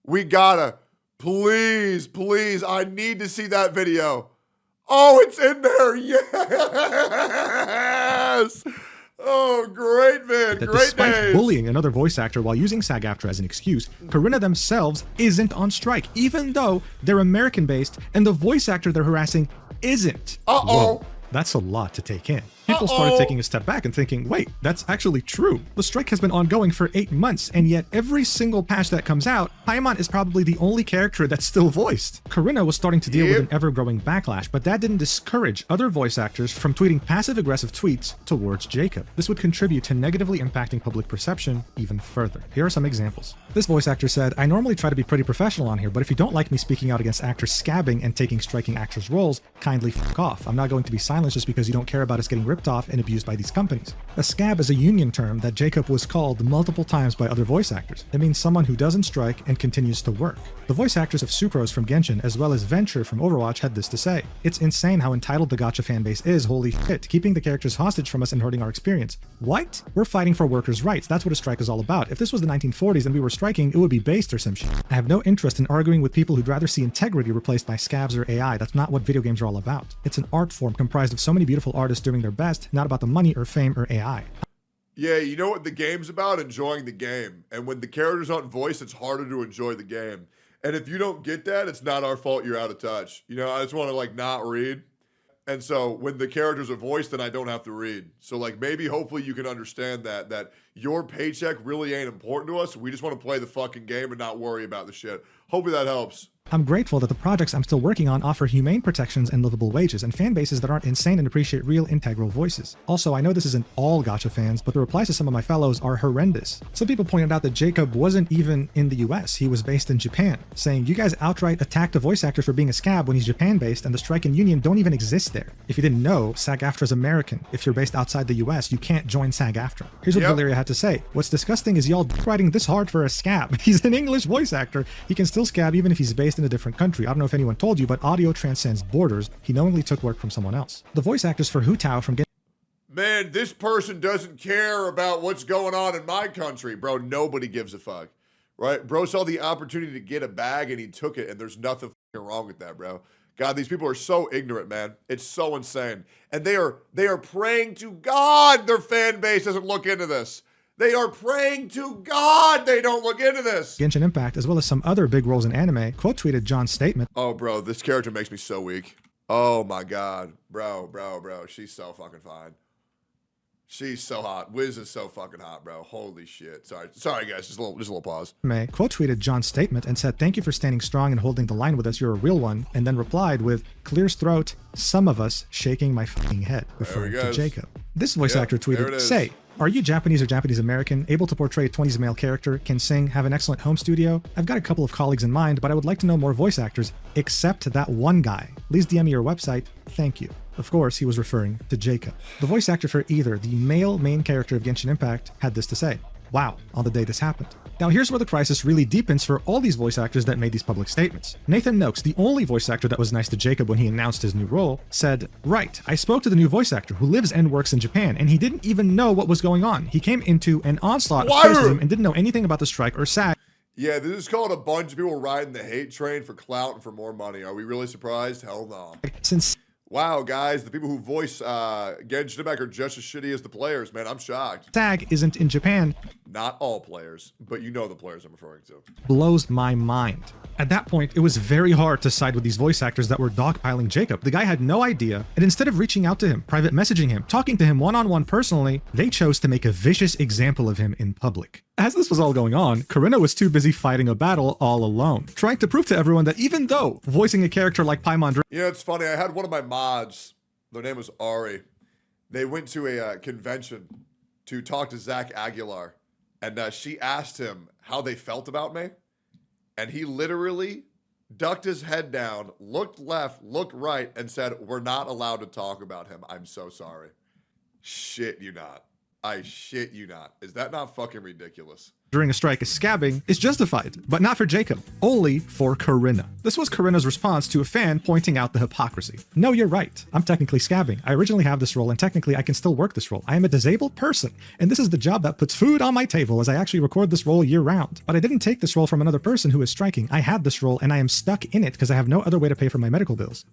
We gotta. Please, please, I need to see that video. Oh, it's in there. Yes. Oh, great, man. That Great despite days. bullying another voice actor while using SAG-AFTRA as an excuse, Corinna themselves isn't on strike, even though they're American-based and the voice actor they're harassing isn't. Whoa, that's a lot to take in. People started taking a step back and thinking, wait, that's actually true. The strike has been ongoing for 8 months, and yet every single patch that comes out, Paimon is probably the only character that's still voiced. Corinna was starting to deal with an ever-growing backlash, but that didn't discourage other voice actors from tweeting passive-aggressive tweets towards Jacob. This would contribute to negatively impacting public perception even further. Here are some examples. This voice actor said, I normally try to be pretty professional on here, but if you don't like me speaking out against actors scabbing and taking striking actors' roles, kindly fuck off. I'm not going to be silenced just because you don't care about us getting ripped off and abused by these companies. A scab is a union term that Jacob was called multiple times by other voice actors. It means someone who doesn't strike and continues to work. The voice actors of Sucrose from Genshin, as well as Venture from Overwatch, had this to say. It's insane how entitled the gacha fanbase is, holy shit, keeping the characters hostage from us and hurting our experience. What? We're fighting for workers' rights. That's what a strike is all about. If this was the 1940s and we were striking, it would be based or some shit. I have no interest in arguing with people who'd rather see integrity replaced by scabs or AI. That's not what video games are all about. It's an art form comprised of so many beautiful artists doing their best, not about the money or fame or AI. Yeah, you know what the game's about? Enjoying the game. And when the characters aren't voiced, it's harder to enjoy the game. And if you don't get that, it's not our fault you're out of touch. You know, I just want to like not read. And so when the characters are voiced, then I don't have to read. So like maybe hopefully you can understand that your paycheck really ain't important to us. We just want to play the fucking game and not worry about the shit. Hopefully that helps. I'm grateful that the projects I'm still working on offer humane protections and livable wages, and fan bases that aren't insane and appreciate real integral voices. Also, I know this isn't all gacha fans, but the replies to some of my fellows are horrendous. Some people pointed out that Jacob wasn't even in the US, he was based in Japan, saying, you guys outright attacked a voice actor for being a scab when he's Japan-based and the strike and union don't even exist there. If you didn't know, SAG-AFTRA is American. If you're based outside the US, you can't join SAG-AFTRA. Here's what Valyria had to say. What's disgusting is y'all writing this hard for a scab. He's an English voice actor. He can still scab even if he's based in a different country. I don't know if anyone told you, but audio transcends borders. He knowingly took work from someone else. The voice actors for Hu Tao from Man, this person doesn't care about what's going on in my country. Bro, nobody gives a fuck, right? Bro saw the opportunity to get a bag and he took it, and there's nothing wrong with that, bro. God, these people are so ignorant, man. It's so insane. And they are praying to God their fan base doesn't look into this. They are praying to God they don't look into this. Genshin Impact, as well as some other big roles in anime, quote tweeted John's statement. Oh, bro, this character makes me so weak. Oh, my God. Bro. She's so fucking fine. She's so hot. Wiz is so fucking hot, bro. Holy shit. Sorry, guys. Just a little pause. May quote tweeted John's statement and said, "Thank you for standing strong and holding the line with us. You're a real one." And then replied with, "Clears throat, some of us shaking my fucking head," referring to Jacob. This voice actor tweeted, "Say, are you Japanese or Japanese American, able to portray a 20s male character, can sing, have an excellent home studio? I've got a couple of colleagues in mind, but I would like to know more voice actors, except that one guy. Please DM me your website. Thank you." Of course, he was referring to Jacob. The voice actor for either the male main character of Genshin Impact had this to say. Wow, on the day this happened. Now here's where the crisis really deepens for all these voice actors that made these public statements. Nathan Noakes, the only voice actor that was nice to Jacob when he announced his new role, said, "Right, I spoke to the new voice actor who lives and works in Japan, and he didn't even know what was going on. He came into an onslaught of criticism and didn't know anything about the strike or SAG." Yeah, this is called a bunch of people riding the hate train for clout and for more money. Are we really surprised? Hell no. Since wow, guys, the people who voice Genshin Impact are just as shitty as the players, man. I'm shocked. SAG isn't in Japan. Not all players, but you know the players I'm referring to. Blows my mind. At that point, it was very hard to side with these voice actors that were dogpiling Jacob. The guy had no idea, and instead of reaching out to him, private messaging him, talking to him one-on-one personally, they chose to make a vicious example of him in public. As this was all going on, Corinna was too busy fighting a battle all alone, trying to prove to everyone that even though voicing a character like Paimons... You know, it's funny, I had one of my mods, their name was Ari. They went to a convention to talk to Zach Aguilar, and she asked him how they felt about me, and he literally ducked his head down, looked left, looked right, and said, "We're not allowed to talk about him. I'm so sorry." Shit you not. I shit you not. Is that not fucking ridiculous? During a strike, scabbing is justified, but not for Jacob, only for Corinna. This was Corinna's response to a fan pointing out the hypocrisy. "No, you're right. I'm technically scabbing. I originally have this role, and technically I can still work this role. I am a disabled person, and this is the job that puts food on my table as I actually record this role year-round. But I didn't take this role from another person who is striking. I had this role, and I am stuck in it because I have no other way to pay for my medical bills."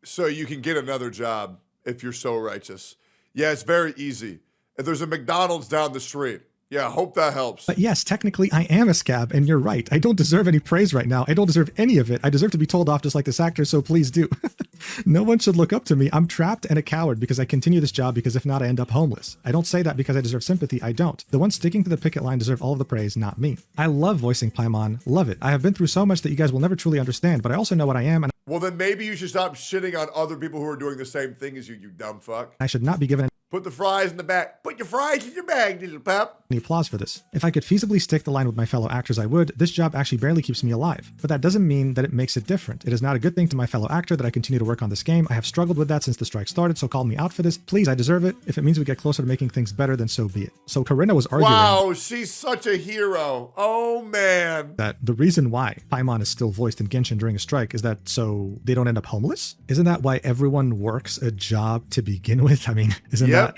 So you can get another job if you're so righteous. Yeah, it's very easy. If there's a McDonald's down the street, yeah, hope that helps. But yes, technically I am a scab, and you're right. I don't deserve any praise right now. I don't deserve any of it. I deserve to be told off just like this actor, so please do. No one should look up to me. I'm trapped and a coward because I continue this job, because if not, I end up homeless. I don't say that because I deserve sympathy. I don't. The ones sticking to the picket line deserve all of the praise, not me. I love voicing Paimon. Love it. I have been through so much that you guys will never truly understand, but I also know what I am, and well, then maybe you should stop shitting on other people who are doing the same thing as you, you dumb fuck. I should not be given Put the fries in the bag. Put your fries in your bag, little pup. any applause for this. If I could feasibly stick the line with my fellow actors, I would. This job actually barely keeps me alive. But that doesn't mean that it makes it different. It is not a good thing to my fellow actor that I continue to work on this game. I have struggled with that since the strike started, so call me out for this. Please, I deserve it. If it means we get closer to making things better, then so be it. So Corinna was arguing... Wow, she's such a hero. Oh, man. ...that the reason why Paimon is still voiced in Genshin during a strike is that so they don't end up homeless? Isn't that why everyone works a job to begin with? I mean, isn't that...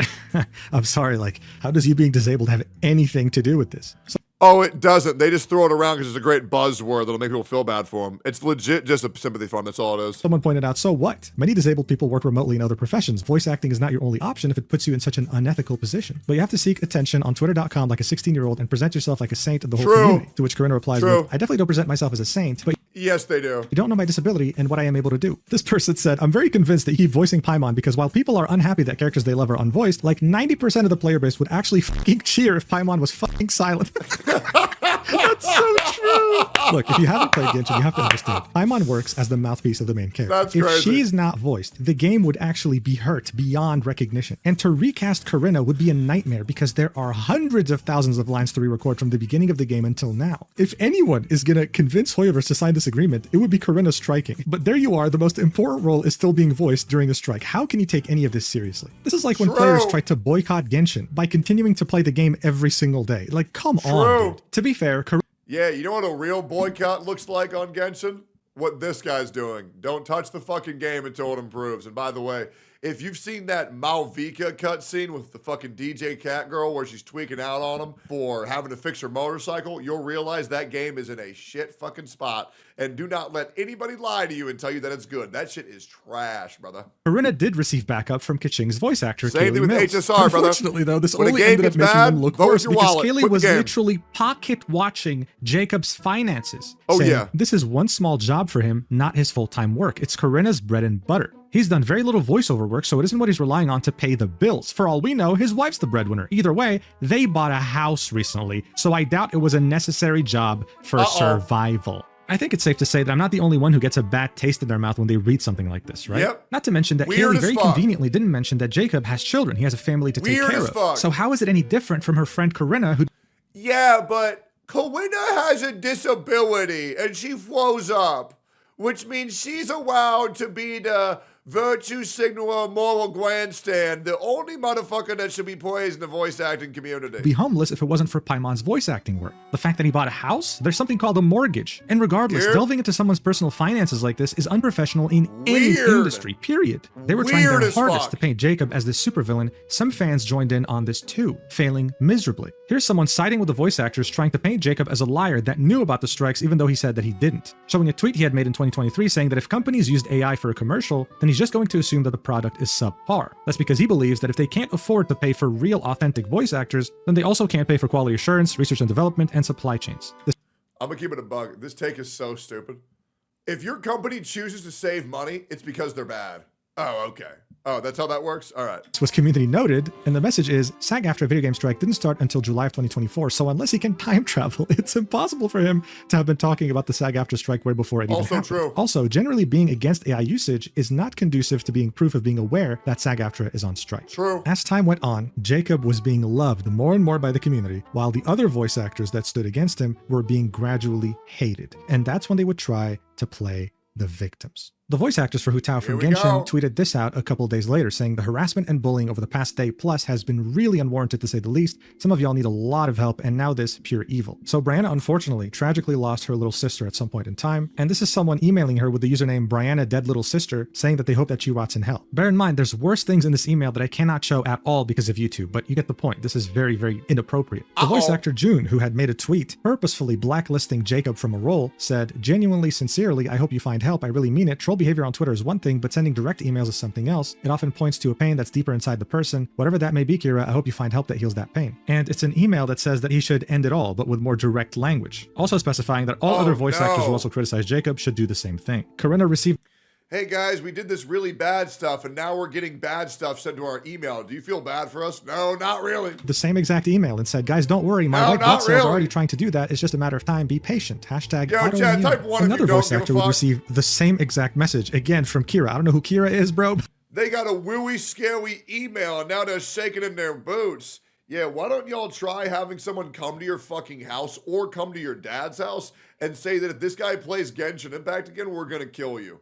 I'm sorry, like, how does you being disabled have anything to do with this? Oh, it doesn't. They just throw it around because it's a great buzzword that'll make people feel bad for them. It's legit just a sympathy fund. That's all it is. Someone pointed out, so what? Many disabled people work remotely in other professions. Voice acting is not your only option if it puts you in such an unethical position. But you have to seek attention on twitter.com like a 16-year-old and present yourself like a saint of the whole community. To which Corinna replies, with, I definitely don't present myself as a saint, but yes, they do. You don't know my disability and what I am able to do. This person said, I'm very convinced that you keep voicing Paimon because while people are unhappy that characters they love are unvoiced, like 90% of the player base would actually fucking cheer if Paimon was fucking silent. That's so true. Look, if you haven't played Genshin, you have to understand. Paimon works as the mouthpiece of the main character. That's if crazy. she's not voiced, the game would actually be hurt beyond recognition. And to recast Corinna would be a nightmare because there are hundreds of thousands of lines to re-record from the beginning of the game until now. If anyone is going to convince Hoyoverse to sign this agreement, it would be Corinna striking. But there you are, the most important role is still being voiced during a strike. How can you take any of this seriously? This is like when players try to boycott Genshin by continuing to play the game every single day. Like, come on, dude. To be fair, yeah, you know what a real boycott looks like on Genshin? What this guy's doing. Don't touch the fucking game until it improves. And by the way, if you've seen that Malvika cutscene with the fucking DJ Cat girl where she's tweaking out on him for having to fix her motorcycle, you'll realize that game is in a shit fucking spot. And do not let anybody lie to you and tell you that it's good. That shit is trash, brother. Corinna did receive backup from Keqing's voice actor, Same thing with HSR, brother. Unfortunately, though, this only ended up making them look worse because Kaylee was literally pocket-watching Jacob's finances. Oh, saying, yeah. This is one small job for him, not his full-time work. It's Corinna's bread and butter. He's done very little voiceover work, so it isn't what he's relying on to pay the bills. For all we know, his wife's the breadwinner. Either way, they bought a house recently, so I doubt it was a necessary job for survival. I think it's safe to say that I'm not the only one who gets a bad taste in their mouth when they read something like this, right? Yep. Not to mention that Weird Kaylee very fuck. conveniently didn't mention that Jacob has children. He has a family to take Weird care as of. fuck. So how is it any different from her friend Corinna, who... Yeah, but Corinna has a disability and she flows up, which means she's allowed to be the virtue signaler, moral grandstand, the only motherfucker that should be praised in the voice acting community. be homeless if it wasn't for Paimons' voice acting work. The fact that he bought a house, there's something called a mortgage. And regardless, delving into someone's personal finances like this is unprofessional in any industry, period. They were trying their hardest to paint Jacob as this supervillain. Some fans joined in on this too, failing miserably. Here's someone siding with the voice actors trying to paint Jacob as a liar that knew about the strikes even though he said that he didn't. Showing a tweet he had made in 2023 saying that if companies used AI for a commercial, then he's just going to assume that the product is subpar. That's because he believes that if they can't afford to pay for real authentic voice actors, then they also can't pay for quality assurance, research and development, and supply chains. I'm gonna keep it a bug. This take is so stupid. If your company chooses to save money, it's because they're bad. Oh, okay. Oh, that's how that works? All right. This was community noted, and the message is, SAG-AFTRA video game strike didn't start until July of 2024, so unless he can time travel, it's impossible for him to have been talking about the SAG-AFTRA strike way before it even happened. True. Also, generally being against AI usage is not conducive to being proof of being aware that SAG-AFTRA is on strike. True. As time went on, Jacob was being loved more and more by the community, while the other voice actors that stood against him were being gradually hated. And that's when they would try to play the victims. The voice actors for Hu Tao from Genshin tweeted this out a couple days later, saying the harassment and bullying over the past day plus has been really unwarranted to say the least. Some of y'all need a lot of help, and now this pure evil. So Brianna unfortunately tragically lost her little sister at some point in time, and this is someone emailing her with the username Brianna Dead Little Sister, saying that they hope that she rots in hell. Bear in mind, there's worse things in this email that I cannot show at all because of YouTube, but you get the point. This is very, very inappropriate. The voice actor June, who had made a tweet purposefully blacklisting Jacob from a role, said, genuinely, sincerely, I hope you find help. I really mean it. Troll behavior on Twitter is one thing, but sending direct emails is something else. It often points to a pain that's deeper inside the person. Whatever that may be, Kira, I hope you find help that heals that pain. And it's an email that says that he should end it all, but with more direct language. Also specifying that all other voice actors who also criticize Jacob should do the same thing. Corinna received... Hey guys, we did this really bad stuff and now we're getting bad stuff sent to our email. Do you feel bad for us? No, not really. The same exact email and said, guys, don't worry. My white blood cells are already trying to do that. It's just a matter of time. Be patient. Hashtag Chad, type 1 Another voice actor would receive the same exact message, again, from Kira. I don't know who Kira is, bro. They got a willy scary email and now they're shaking in their boots. Yeah, why don't y'all try having someone come to your fucking house or come to your dad's house and say that if this guy plays Genshin Impact again, we're gonna kill you.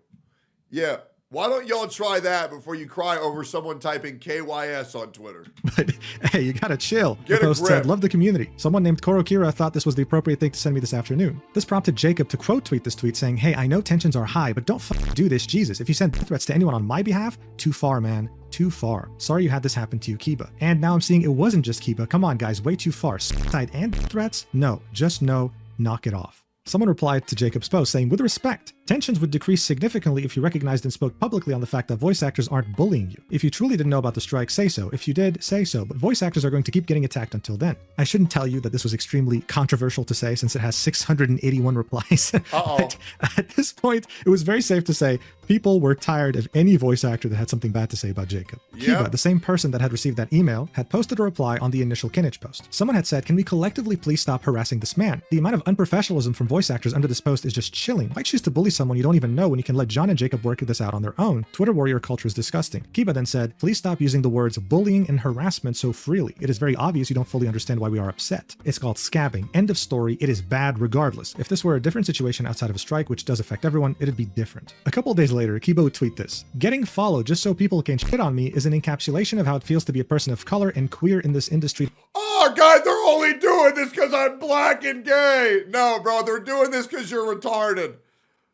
Yeah. Why don't y'all try that before you cry over someone typing KYS on Twitter? But hey, you gotta chill. Get the post a grip. said, love the community. Someone named Koro Kira thought this was the appropriate thing to send me this afternoon. This prompted Jacob to quote tweet this tweet saying, hey, I know tensions are high, but don't do this, Jesus. If you send threats to anyone on my behalf, too far, man. Too far. Sorry you had this happen to you, Kiba. And now I'm seeing it wasn't just Kiba. Come on, guys, way too far. Suicide and threats? No, just no, knock it off. Someone replied to Jacob's post saying, with respect, tensions would decrease significantly if you recognized and spoke publicly on the fact that voice actors aren't bullying you. If you truly didn't know about the strike, say so. If you did, say so. But voice actors are going to keep getting attacked until then. I shouldn't tell you that this was extremely controversial to say since it has 681 replies. At this point, it was very safe to say people were tired of any voice actor that had something bad to say about Jacob. Kiba, the same person that had received that email, had posted a reply on the initial Kenich post. Someone had said, can we collectively please stop harassing this man? The amount of unprofessionalism from voice actors under this post is just chilling. Why choose to bully someone you don't even know when you can let John and Jacob work this out on their own? Twitter warrior culture is disgusting. Kiba then said, please stop using the words bullying and harassment so freely. It is very obvious you don't fully understand why we are upset. It's called scabbing. End of story. It is bad regardless. If this were a different situation outside of a strike, which does affect everyone, it'd be different. A couple of days later, Kiba would tweet this. Getting followed just so people can shit on me is an encapsulation of how it feels to be a person of color and queer in this industry. Oh, guys, they're only doing this because I'm black and gay. No, bro, they're doing this because you're retarded.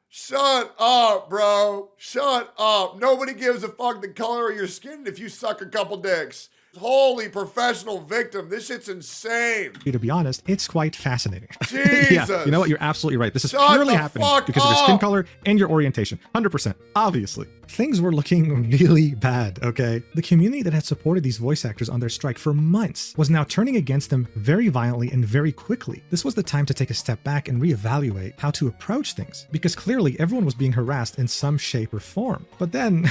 Shut up, bro. Shut up. Nobody gives a fuck the color of your skin if you suck a couple dicks. Holy professional victim. This shit's insane. To be honest, it's quite fascinating. Jesus. Yeah, you know what? You're absolutely right. This is Shut purely the happening fuck because of your skin up. color and your orientation. 100%. Obviously. Things were looking really bad, okay? The community that had supported these voice actors on their strike for months was now turning against them very violently and very quickly. This was the time to take a step back and reevaluate how to approach things, because clearly everyone was being harassed in some shape or form. But then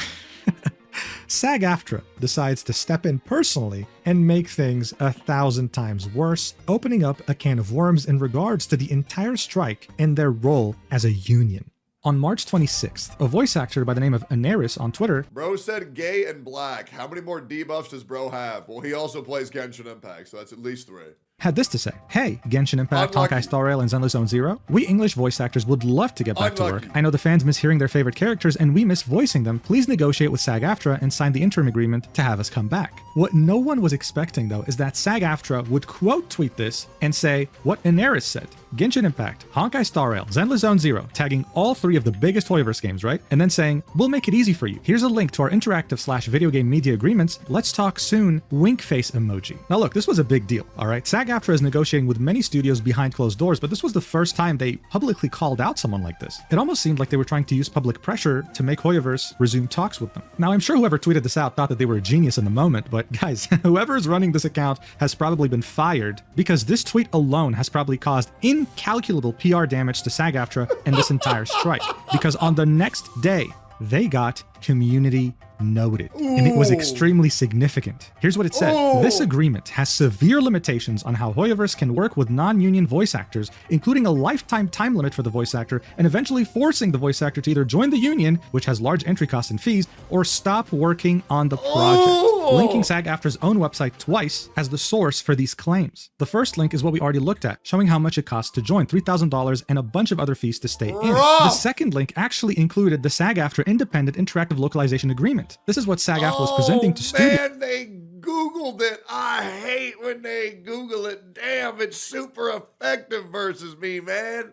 SAG-AFTRA decides to step in personally and make things 1,000 times worse, opening up a can of worms in regards to the entire strike and their role as a union. On March 26th, a voice actor by the name of Aneris on Twitter, Bro said gay and black. How many more debuffs does bro have? Well, he also plays Genshin Impact, so that's at least 3. had this to say. Hey, Genshin Impact, Unlucky. Honkai Star Rail, and Zenless Zone Zero. We English voice actors would love to get back to Unlucky. work. I know the fans miss hearing their favorite characters and we miss voicing them. Please negotiate with SAG-AFTRA and sign the interim agreement to have us come back. What no one was expecting though is that SAG-AFTRA would quote tweet this and say what Aneris said. Genshin Impact, Honkai Star Rail, Zenless Zone Zero, tagging all 3 of the biggest Hoyoverse games, right? And then saying, we'll make it easy for you. Here's a link to our interactive/video game media agreements. Let's talk soon. Wink face emoji. Now look, this was a big deal, all right? SAG-AFTRA is negotiating with many studios behind closed doors, but this was the first time they publicly called out someone like this. It almost seemed like they were trying to use public pressure to make Hoyoverse resume talks with them. Now I'm sure whoever tweeted this out thought that they were a genius in the moment, but guys, whoever's running this account has probably been fired because this tweet alone has probably caused incalculable PR damage to SAG-AFTRA and this entire strike. Because on the next day, they got community noted, and it was extremely significant. Here's what it said. This agreement has severe limitations on how Hoyoverse can work with non-union voice actors, including a lifetime time limit for the voice actor, and eventually forcing the voice actor to either join the union, which has large entry costs and fees, or stop working on the project. Linking SAG-AFTRA's own website twice as the source for these claims. The first link is what we already looked at, showing how much it costs to join, $3,000 and a bunch of other fees to stay in. The second link actually included the SAG-AFTRA Independent Interactive Localization Agreement. This is what SAG-AFTRA was presenting to studios. Man, they Googled it. I hate when they Google it. Damn, it's super effective versus me, man.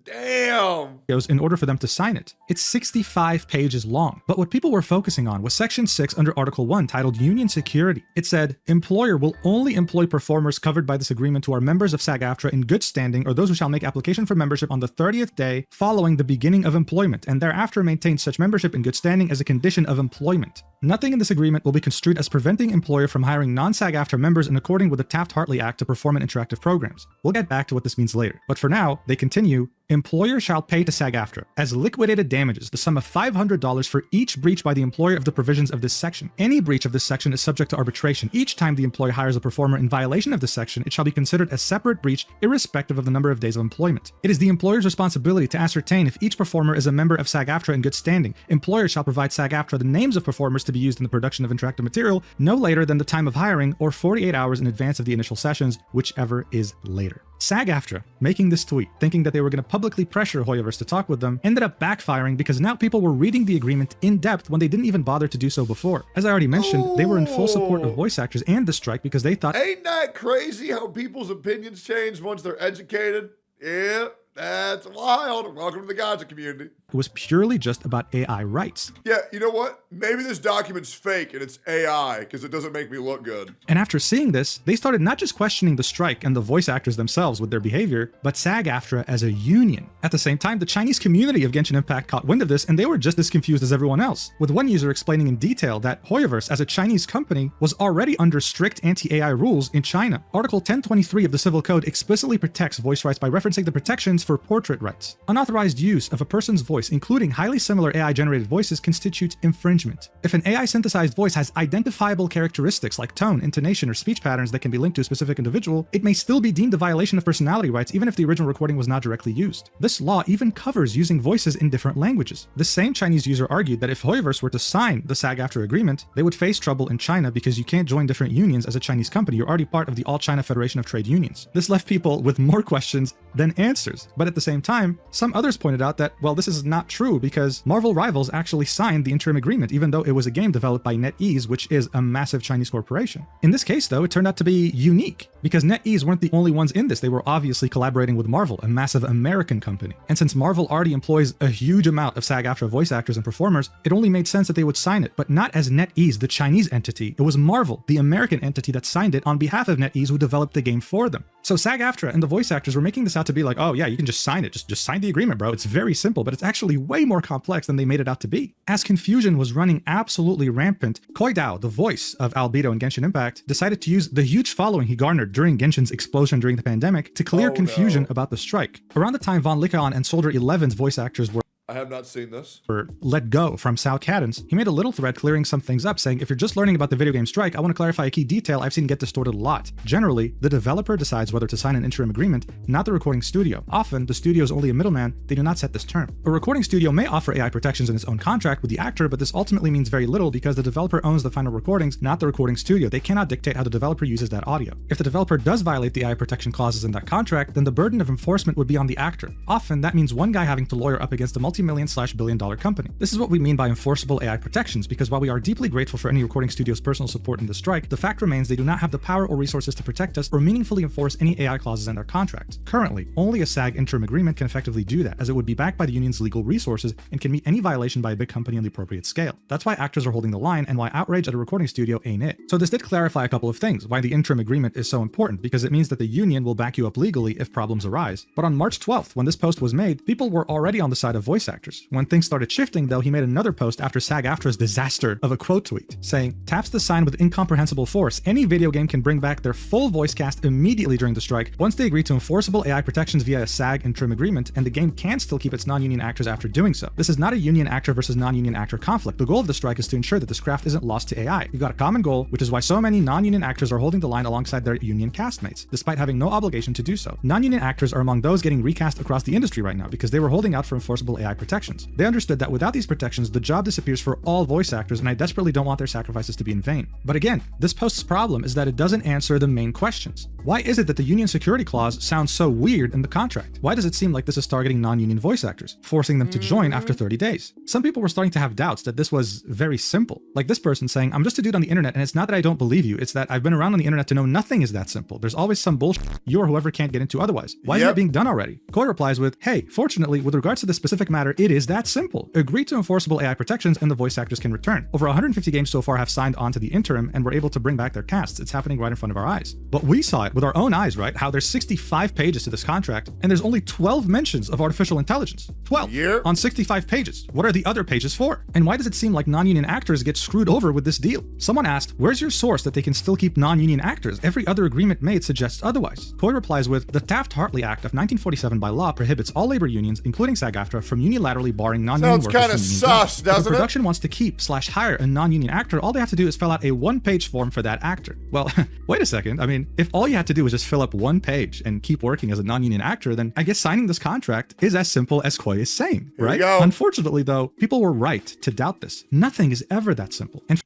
Damn. In order for them to sign it. It's 65 pages long. But what people were focusing on was Section 6 under Article 1 titled Union Security. It said, employer will only employ performers covered by this agreement who are members of SAG-AFTRA in good standing or those who shall make application for membership on the 30th day following the beginning of employment and thereafter maintain such membership in good standing as a condition of employment. Nothing in this agreement will be construed as preventing employer from hiring non-SAG-AFTRA members in accordance with the Taft-Hartley Act to perform in interactive programs. We'll get back to what this means later. But for now, they continue, employer shall pay to SAG-AFTRA as liquidated damages the sum of $500 for each breach by the employer of the provisions of this section. Any breach of this section is subject to arbitration. Each time the employer hires a performer in violation of this section, it shall be considered a separate breach irrespective of the number of days of employment. It is the employer's responsibility to ascertain if each performer is a member of SAG-AFTRA in good standing. Employer shall provide SAG-AFTRA the names of performers to be used in the production of interactive material no later than the time of hiring or 48 hours in advance of the initial sessions, whichever is later. SAG-AFTRA, making this tweet, thinking that they were going to publicly pressure Hoyoverse to talk with them, ended up backfiring because now people were reading the agreement in depth when they didn't even bother to do so before. As I already mentioned, they were in full support of voice actors and the strike because they thought, Ain't that crazy how people's opinions change once they're educated? Yeah, that's wild. Welcome to the Gacha community. it was purely just about AI rights. Yeah, you know what? Maybe this document's fake and it's AI because it doesn't make me look good. And after seeing this, they started not just questioning the strike and the voice actors themselves with their behavior, but SAG-AFTRA as a union. At the same time, the Chinese community of Genshin Impact caught wind of this, and they were just as confused as everyone else, with one user explaining in detail that Hoyoverse, as a Chinese company, was already under strict anti-AI rules in China. Article 1023 of the Civil Code explicitly protects voice rights by referencing the protections for portrait rights. Unauthorized use of a person's voice, including highly similar AI-generated voices, constitutes infringement. If an AI-synthesized voice has identifiable characteristics like tone, intonation, or speech patterns that can be linked to a specific individual, it may still be deemed a violation of personality rights even if the original recording was not directly used. This law even covers using voices in different languages. The same Chinese user argued that if Hoyoverse were to sign the SAG-AFTRA agreement, they would face trouble in China because you can't join different unions as a Chinese company. You're already part of the All-China Federation of Trade Unions. This left people with more questions than answers. But at the same time, some others pointed out that, well, this is not true because Marvel Rivals actually signed the interim agreement, even though it was a game developed by NetEase, which is a massive Chinese corporation. In this case, though, it turned out to be unique because NetEase weren't the only ones in this. They were obviously collaborating with Marvel, a massive American company. company. And since Marvel already employs a huge amount of SAG-AFTRA voice actors and performers, it only made sense that they would sign it, but not as NetEase, the Chinese entity. It was Marvel, the American entity, that signed it on behalf of NetEase, who developed the game for them. So SAG-AFTRA and the voice actors were making this out to be like, oh yeah, you can just sign it. Just sign the agreement, bro. It's very simple, but it's actually way more complex than they made it out to be. As confusion was running absolutely rampant, Koi Dao, the voice of Albedo in Genshin Impact, decided to use the huge following he garnered during Genshin's explosion during the pandemic to clear confusion about the strike. Around the time Von Lycaon and Soldier 11's voice actors were I have not seen this. let go from South Cadence, he made a little thread clearing some things up, saying, if you're just learning about the video game strike, I want to clarify a key detail I've seen get distorted a lot. Generally, the developer decides whether to sign an interim agreement, not the recording studio. Often, the studio is only a middleman, they do not set this term. A recording studio may offer AI protections in its own contract with the actor, but this ultimately means very little because the developer owns the final recordings, not the recording studio. They cannot dictate how the developer uses that audio. If the developer does violate the AI protection clauses in that contract, then the burden of enforcement would be on the actor. Often, that means one guy having to lawyer up against a multi-million/billion-dollar company. This is what we mean by enforceable AI protections, because while we are deeply grateful for any recording studio's personal support in the strike, the fact remains they do not have the power or resources to protect us or meaningfully enforce any AI clauses in their contracts. Currently, only a SAG interim agreement can effectively do that, as it would be backed by the union's legal resources and can meet any violation by a big company on the appropriate scale. That's why actors are holding the line and why outrage at a recording studio ain't it. So this did clarify a couple of things, why the interim agreement is so important, because it means that the union will back you up legally if problems arise. But on March 12th, when this post was made, people were already on the side of voice actors. When things started shifting, though, he made another post after SAG-AFTRA's disaster of a quote tweet, saying, taps the sign with incomprehensible force. Any video game can bring back their full voice cast immediately during the strike once they agree to enforceable AI protections via a SAG interim agreement, and the game can still keep its non-union actors after doing so. This is not a union actor versus non-union actor conflict. The goal of the strike is to ensure that this craft isn't lost to AI. We've got a common goal, which is why so many non-union actors are holding the line alongside their union castmates, despite having no obligation to do so. Non-union actors are among those getting recast across the industry right now because they were holding out for enforceable AI protections. They understood that without these protections, the job disappears for all voice actors, and I desperately don't want their sacrifices to be in vain. But again, this post's problem is that it doesn't answer the main questions. Why is it that the union security clause sounds so weird in the contract? Why does it seem like this is targeting non-union voice actors, forcing them to join after 30 days? Some people were starting to have doubts that this was very simple. Like this person saying, I'm just a dude on the internet, and it's not that I don't believe you, it's that I've been around on the internet to know nothing is that simple. There's always some bullshit you or whoever can't get into otherwise. Why isn't it being done already? Koi replies with, hey, fortunately, with regards to this specific matter, it is that simple. Agree to enforceable AI protections and the voice actors can return. Over 150 games so far have signed on to the interim and were able to bring back their casts. It's happening right in front of our eyes. But we saw it with our own eyes, right? How there's 65 pages to this contract and there's only 12 mentions of artificial intelligence. 12 on 65 pages. What are the other pages for? And why does it seem like non-union actors get screwed over with this deal? Someone asked, where's your source that they can still keep non-union actors? Every other agreement made suggests otherwise. Koi replies with, the Taft-Hartley Act of 1947 by law prohibits all labor unions, including SAG-AFTRA, from unilaterally barring non-union workers. Sounds kind of sus, doesn't it? If the production wants to keep/hire a non-union actor, all they have to do is fill out a one-page form for that actor. Well, wait a second. I mean, if all you had to do was just fill up one page and keep working as a non-union actor, then I guess signing this contract is as simple as Koi is saying, right? Unfortunately, though, people were right to doubt this. Nothing is ever that simple. And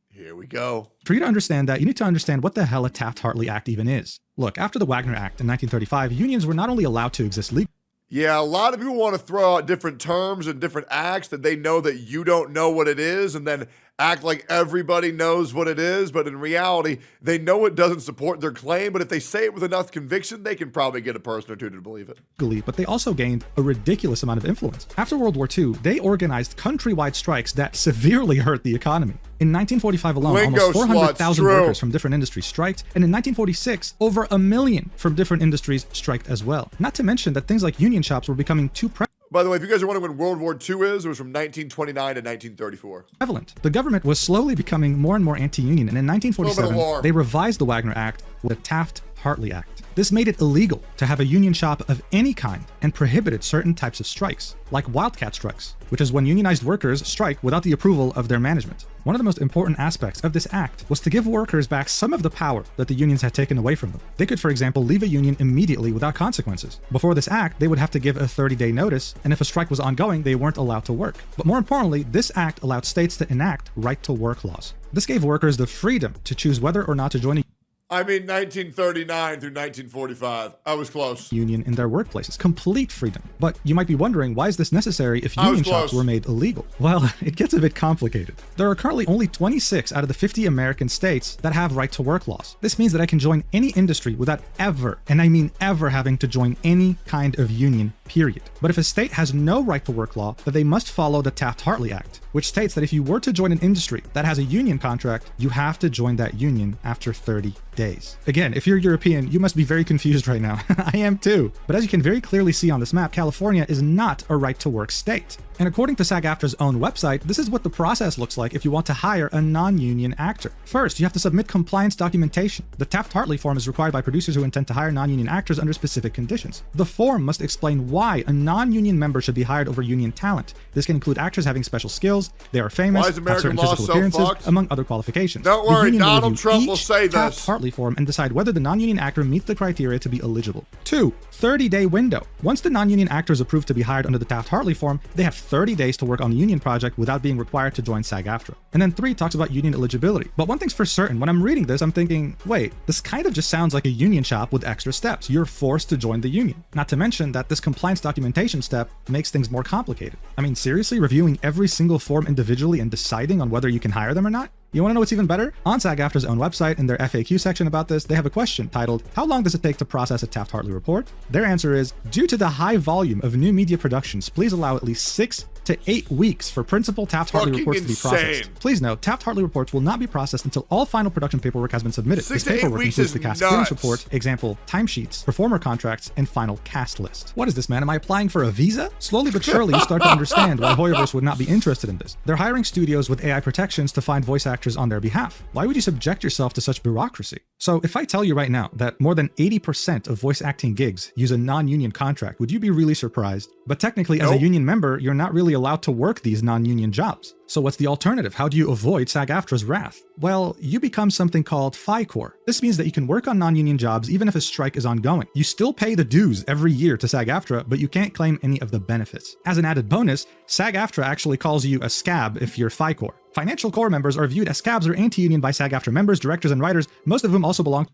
here we go. For you to understand that, you need to understand what the hell a Taft-Hartley Act even is. Look, after the Wagner Act in 1935, unions were not only allowed to exist legally. Yeah, a lot of people want to throw out different terms and different acts that they know that you don't know what it is, and then act like everybody knows what it is, but in reality, they know it doesn't support their claim, but if they say it with enough conviction, they can probably get a person or two to believe it. But they also gained a ridiculous amount of influence. After World War II, they organized countrywide strikes that severely hurt the economy. In 1945 alone, almost 400,000 workers from different industries striked, and in 1946, over 1 million from different industries striked as well. Not to mention that things like union shops were becoming too By the way, if you guys are wondering when World War II is, it was from 1929 to 1934. prevalent. The government was slowly becoming more and more anti-union, and in 1947, they revised the Wagner Act with the Taft-Hartley Act. This made it illegal to have a union shop of any kind and prohibited certain types of strikes, like wildcat strikes, which is when unionized workers strike without the approval of their management. One of the most important aspects of this act was to give workers back some of the power that the unions had taken away from them. They could, for example, leave a union immediately without consequences. Before this act, they would have to give a 30-day notice, and if a strike was ongoing, they weren't allowed to work. But more importantly, this act allowed states to enact right-to-work laws. This gave workers the freedom to choose whether or not to join a I mean 1939 through 1945. I was close. Union in their workplaces. Complete freedom. But you might be wondering, why is this necessary if union shops were made illegal? Well, it gets a bit complicated. There are currently only 26 out of the 50 American states that have right-to-work laws. This means that I can join any industry without ever, and I mean ever, having to join any kind of union, period. But if a state has no right-to-work law, then they must follow the Taft-Hartley Act, which states that if you were to join an industry that has a union contract, you have to join that union after 30 days. Again, if you're European, you must be very confused right now. I am too. But as you can very clearly see on this map, California is not a right-to-work state. And according to SAG-AFTRA's own website, this is what the process looks like if you want to hire a non-union actor. First, you have to submit compliance documentation. The Taft-Hartley form is required by producers who intend to hire non-union actors under specific conditions. The form must explain why a non-union member should be hired over union talent. This can include actors having special skills, they are famous, have certain physical appearances, among other qualifications. Don't worry, Donald Trump will say this. Taft-Hartley form and decide whether the non-union actor meets the criteria to be eligible. 2. 30-day window. Once the non-union actor is approved to be hired under the Taft-Hartley form, they have 30 days to work on the union project without being required to join SAG-AFTRA. And then 3 talks about union eligibility. But one thing's for certain, when I'm reading this, I'm thinking, wait, this kind of just sounds like a union shop with extra steps. You're forced to join the union. Not to mention that this compliance documentation step makes things more complicated. I mean, seriously, reviewing every single form individually and deciding on whether you can hire them or not? You want to know what's even better? On SAG-AFTRA's own website, in their FAQ section about this, they have a question titled, "How long does it take to process a Taft-Hartley report?" Their answer is, "Due to the high volume of new media productions, please allow at least 6 to 8 weeks for principal Taft-Hartley reports to be processed." Please note, Taft-Hartley reports will not be processed until all final production paperwork has been submitted. This paperwork includes the cast clearance report, example, timesheets, performer contracts, and final cast list. What is this, man? Am I applying for a visa? Slowly but surely, you start to understand why Hoyoverse would not be interested in this. They're hiring studios with AI protections to find voice actors on their behalf. Why would you subject yourself to such bureaucracy? So if I tell you right now that more than 80% of voice acting gigs use a non-union contract, would you be really surprised? But technically, as a union member, you're not really allowed to work these non-union jobs. So what's the alternative? How do you avoid SAG-AFTRA's wrath? Well, you become something called FICOR. This means that you can work on non-union jobs even if a strike is ongoing. You still pay the dues every year to SAG-AFTRA, but you can't claim any of the benefits. As an added bonus, SAG-AFTRA actually calls you a scab if you're FICOR. Financial core members are viewed as scabs or anti-union by SAG-AFTRA members, directors, and writers, most of whom also belong.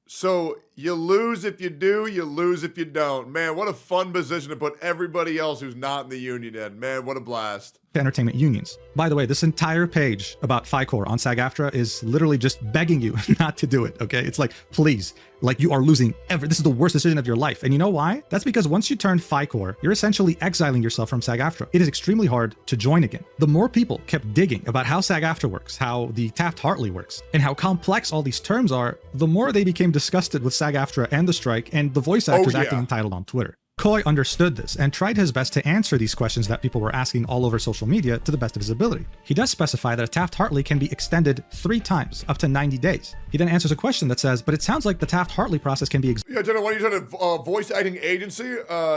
So you lose if you do, you lose if you don't. Man, what a fun position to put everybody else who's not in the union in. Man, what a blast. Entertainment unions. By the way, this entire page about FICOR on SAG-AFTRA is literally just begging you not to do it, okay? It's like, please, like you are losing this is the worst decision of your life. And you know why? That's because once you turn FICOR, you're essentially exiling yourself from SAG-AFTRA. It is extremely hard to join again. The more people kept digging about how SAG-AFTRA works, how the Taft-Hartley works, and how complex all these terms are, the more they became disgusted with SAG-AFTRA and the strike and the voice actors acting entitled on Twitter. Coy understood this and tried his best to answer these questions that people were asking all over social media to the best of his ability. He does specify that a Taft-Hartley can be extended 3 times, up to 90 days. He then answers a question that says, but it sounds like the Taft-Hartley process can be Yeah, Jenna, why don't you try to voice acting agency?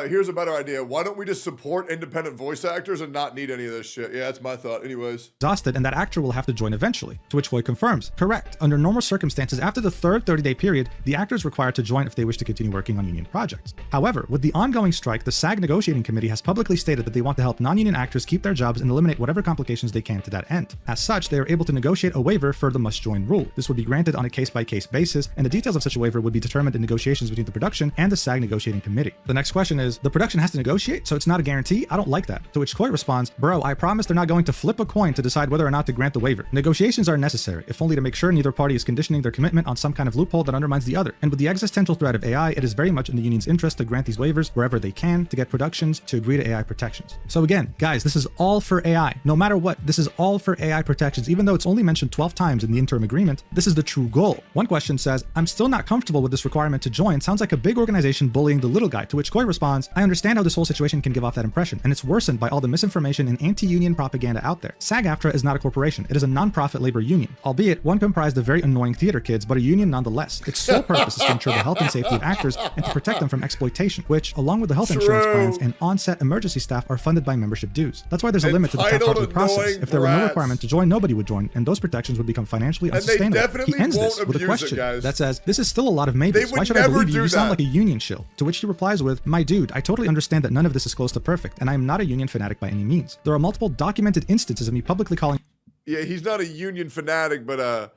Here's a better idea. Why don't we just support independent voice actors and not need any of this shit? Yeah, that's my thought. Anyways. Exhausted, and that actor will have to join eventually, to which Coy confirms. Correct. Under normal circumstances, after the third 30-day period, the actor is required to join if they wish to continue working on union projects. However, with the ongoing strike, the SAG negotiating committee has publicly stated that they want to help non-union actors keep their jobs and eliminate whatever complications they can to that end. As such, they are able to negotiate a waiver for the must-join rule. This would be granted on a case-by-case basis, and the details of such a waiver would be determined in negotiations between the production and the SAG negotiating committee. The next question is, the production has to negotiate, so it's not a guarantee? I don't like that. To which Coy responds, bro, I promise they're not going to flip a coin to decide whether or not to grant the waiver. Negotiations are necessary, if only to make sure neither party is conditioning their commitment on some kind of loophole that undermines the other. And with the existential threat of AI, it is very much in the union's interest to grant these waivers wherever they can to get productions to agree to AI protections. So again, guys, this is all for AI. No matter what, this is all for AI protections, even though it's only mentioned 12 times in the interim agreement. This is the true goal. One question says, I'm still not comfortable with this requirement to join. Sounds like a big organization bullying the little guy, to which Coy responds, I understand how this whole situation can give off that impression, and it's worsened by all the misinformation and anti-union propaganda out there. SAG-AFTRA is not a corporation. It is a non-profit labor union, albeit one comprised of very annoying theater kids, but a union nonetheless. Its sole purpose is to ensure the health and safety of actors and to protect them from exploitation, which, along with the health insurance plans and on-set emergency staff, are funded by membership dues. That's why there's a limit to the Taft-Hartley process. If there were no requirement to join, nobody would join, and those protections would become financially unsustainable. He ends this with a question that says, this is still a lot of maybes. Why should I believe you? You sound like a union shill. To which he replies with, my dude, I totally understand that none of this is close to perfect, and I am not a union fanatic by any means. There are multiple documented instances of me publicly calling. Yeah, he's not a union fanatic, but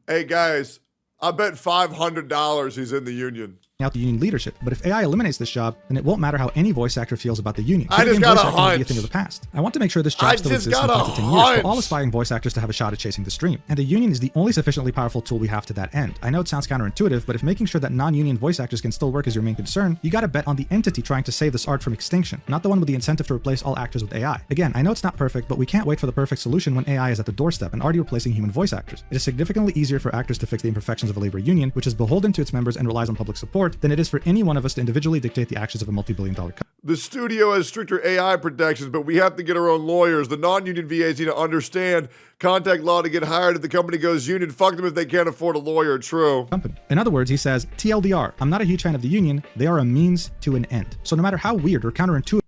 hey guys, I bet $500 he's in the union. Out the union leadership. But if AI eliminates this job, then it won't matter how any voice actor feels about the union. I just got a hunch. Will be a thing of the past. I want to make sure this job still exists in 5 to 10 years for all aspiring voice actors to have a shot at chasing the stream. And the union is the only sufficiently powerful tool we have to that end. I know it sounds counterintuitive, but if making sure that non-union voice actors can still work is your main concern, you gotta bet on the entity trying to save this art from extinction, not the one with the incentive to replace all actors with AI. Again, I know it's not perfect, but we can't wait for the perfect solution when AI is at the doorstep and already replacing human voice actors. It is significantly easier for actors to fix the imperfections of a labor union, which is beholden to its members and relies on public support, than it is for any one of us to individually dictate the actions of a multi-billion-dollar company. The studio has stricter AI protections, but we have to get our own lawyers. The non-union VAs need to understand contact law to get hired. If the company goes union, fuck them if they can't afford a lawyer. True. In other words, he says, TLDR, I'm not a huge fan of the union. They are a means to an end. So no matter how weird or counterintuitive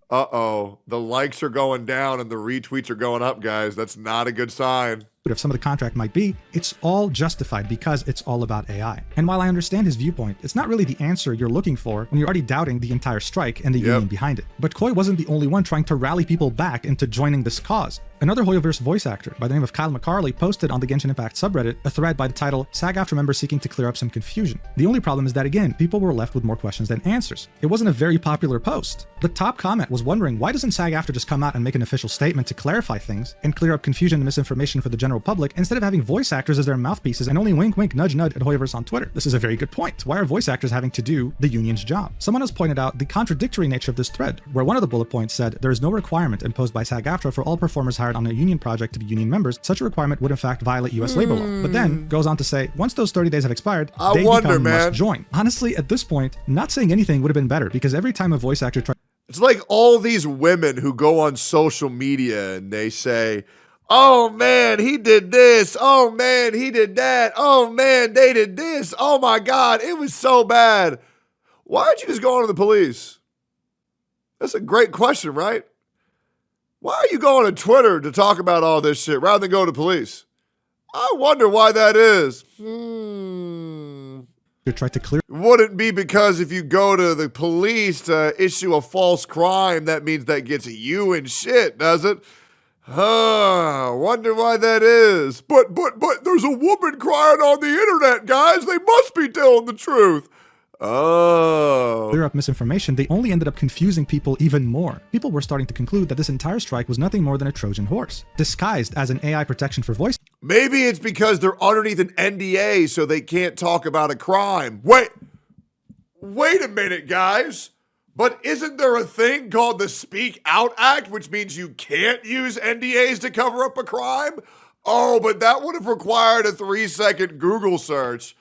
the likes are going down and the retweets are going up, guys. That's not a good sign. If some of the contract might be, it's all justified because it's all about AI. And while I understand his viewpoint, it's not really the answer you're looking for when you're already doubting the entire strike and the union behind it. But Koi wasn't the only one trying to rally people back into joining this cause. Another Hoyoverse voice actor by the name of Kyle McCarley posted on the Genshin Impact subreddit a thread by the title SAG-AFTRA members seeking to clear up some confusion. The only problem is that, again, people were left with more questions than answers. It wasn't a very popular post. The top comment was wondering, why doesn't SAG-AFTRA just come out and make an official statement to clarify things and clear up confusion and misinformation for the general public instead of having voice actors as their mouthpieces and only wink wink nudge nudge at Hoyoverse on Twitter? This is a very good point. Why are voice actors having to do the union's job? Someone else pointed out the contradictory nature of this thread, where one of the bullet points said there is no requirement imposed by SAG-AFTRA for all performers hired on a union project to be union members. Such a requirement would in fact violate US labor law. But then goes on to say, once those 30 days have expired, they must join. Honestly, at this point, not saying anything would have been better, because every time a voice actor tries... It's like all these women who go on social media and they say, oh man, he did this. Oh man, he did that. Oh man, they did this. Oh my God, it was so bad. Why aren't you just going to the police? That's a great question, right? Why are you going to Twitter to talk about all this shit rather than go to police? I wonder why that is. Try to clear. Wouldn't be because if you go to the police to issue a false crime, that means that gets you in shit, does it? Wonder why that is. But there's a woman crying on the internet, guys. They must be telling the truth. Clear up misinformation, they only ended up confusing people even more. People were starting to conclude that this entire strike was nothing more than a Trojan horse, disguised as an AI protection for voice. Maybe it's because they're underneath an NDA, so they can't talk about a crime. Wait a minute, guys. But isn't there a thing called the Speak Out Act, which means you can't use NDAs to cover up a crime? Oh, but that would have required a 3-second Google search.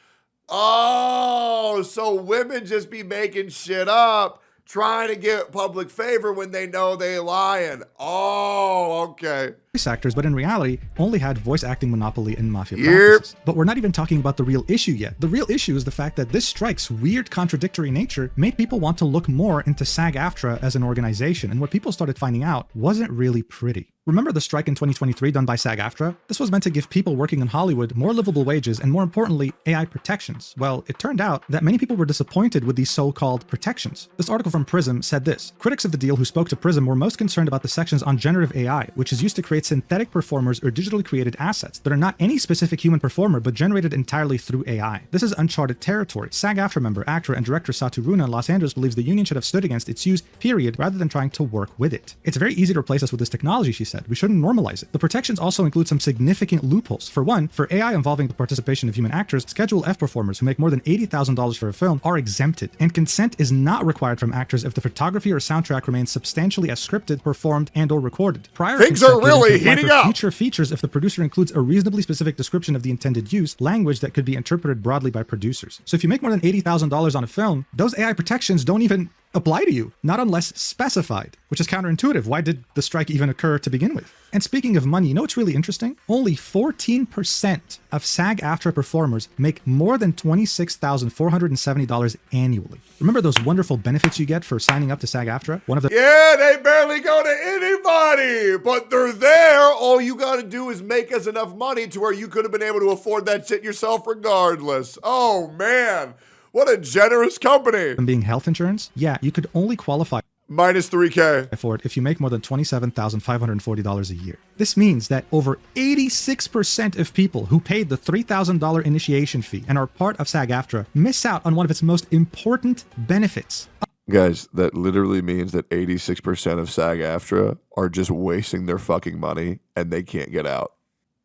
Oh, so women just be making shit up, trying to get public favor when they know they lying. Oh, okay. Voice actors, but in reality, only had voice acting monopoly in mafia practices. But we're not even talking about the real issue yet. The real issue is the fact that this strike's weird contradictory nature made people want to look more into SAG-AFTRA as an organization, and what people started finding out wasn't really pretty. Remember the strike in 2023 done by SAG-AFTRA? This was meant to give people working in Hollywood more livable wages and, more importantly, AI protections. Well, it turned out that many people were disappointed with these so-called protections. This article from Prism said this: critics of the deal who spoke to Prism were most concerned about the sections on generative AI, which is used to create synthetic performers or digitally created assets that are not any specific human performer but generated entirely through AI. This is uncharted territory. SAG-AFTRA member, actor, and director Satu Runa in Los Angeles believes the union should have stood against its use, period, rather than trying to work with it. It's very easy to replace us with this technology, she said. We shouldn't normalize it. The protections also include some significant loopholes. For one, for AI involving the participation of human actors, Schedule F performers who make more than $80,000 for a film are exempted, and consent is not required from actors if the photography or soundtrack remains substantially as scripted, performed, and/or recorded. Things are really heating up. Future features if the producer includes a reasonably specific description of the intended use, language that could be interpreted broadly by producers. So if you make more than $80,000 on a film, those AI protections don't even apply to you, not unless specified, which is counterintuitive. Why did the strike even occur to begin with? And speaking of money, you know what's really interesting? Only 14% of SAG-AFTRA performers make more than $26,470 annually. Remember those wonderful benefits you get for signing up to SAG-AFTRA? Yeah, they barely go to anybody, but they're there. All you gotta do is make us enough money to where you could have been able to afford that shit yourself regardless. Oh man. What a generous company. And being health insurance? Yeah, you could only qualify. Minus 3K. for it if you make more than $27,540 a year. This means that over 86% of people who paid the $3,000 initiation fee and are part of SAG-AFTRA miss out on one of its most important benefits. Guys, that literally means that 86% of SAG-AFTRA are just wasting their fucking money and they can't get out.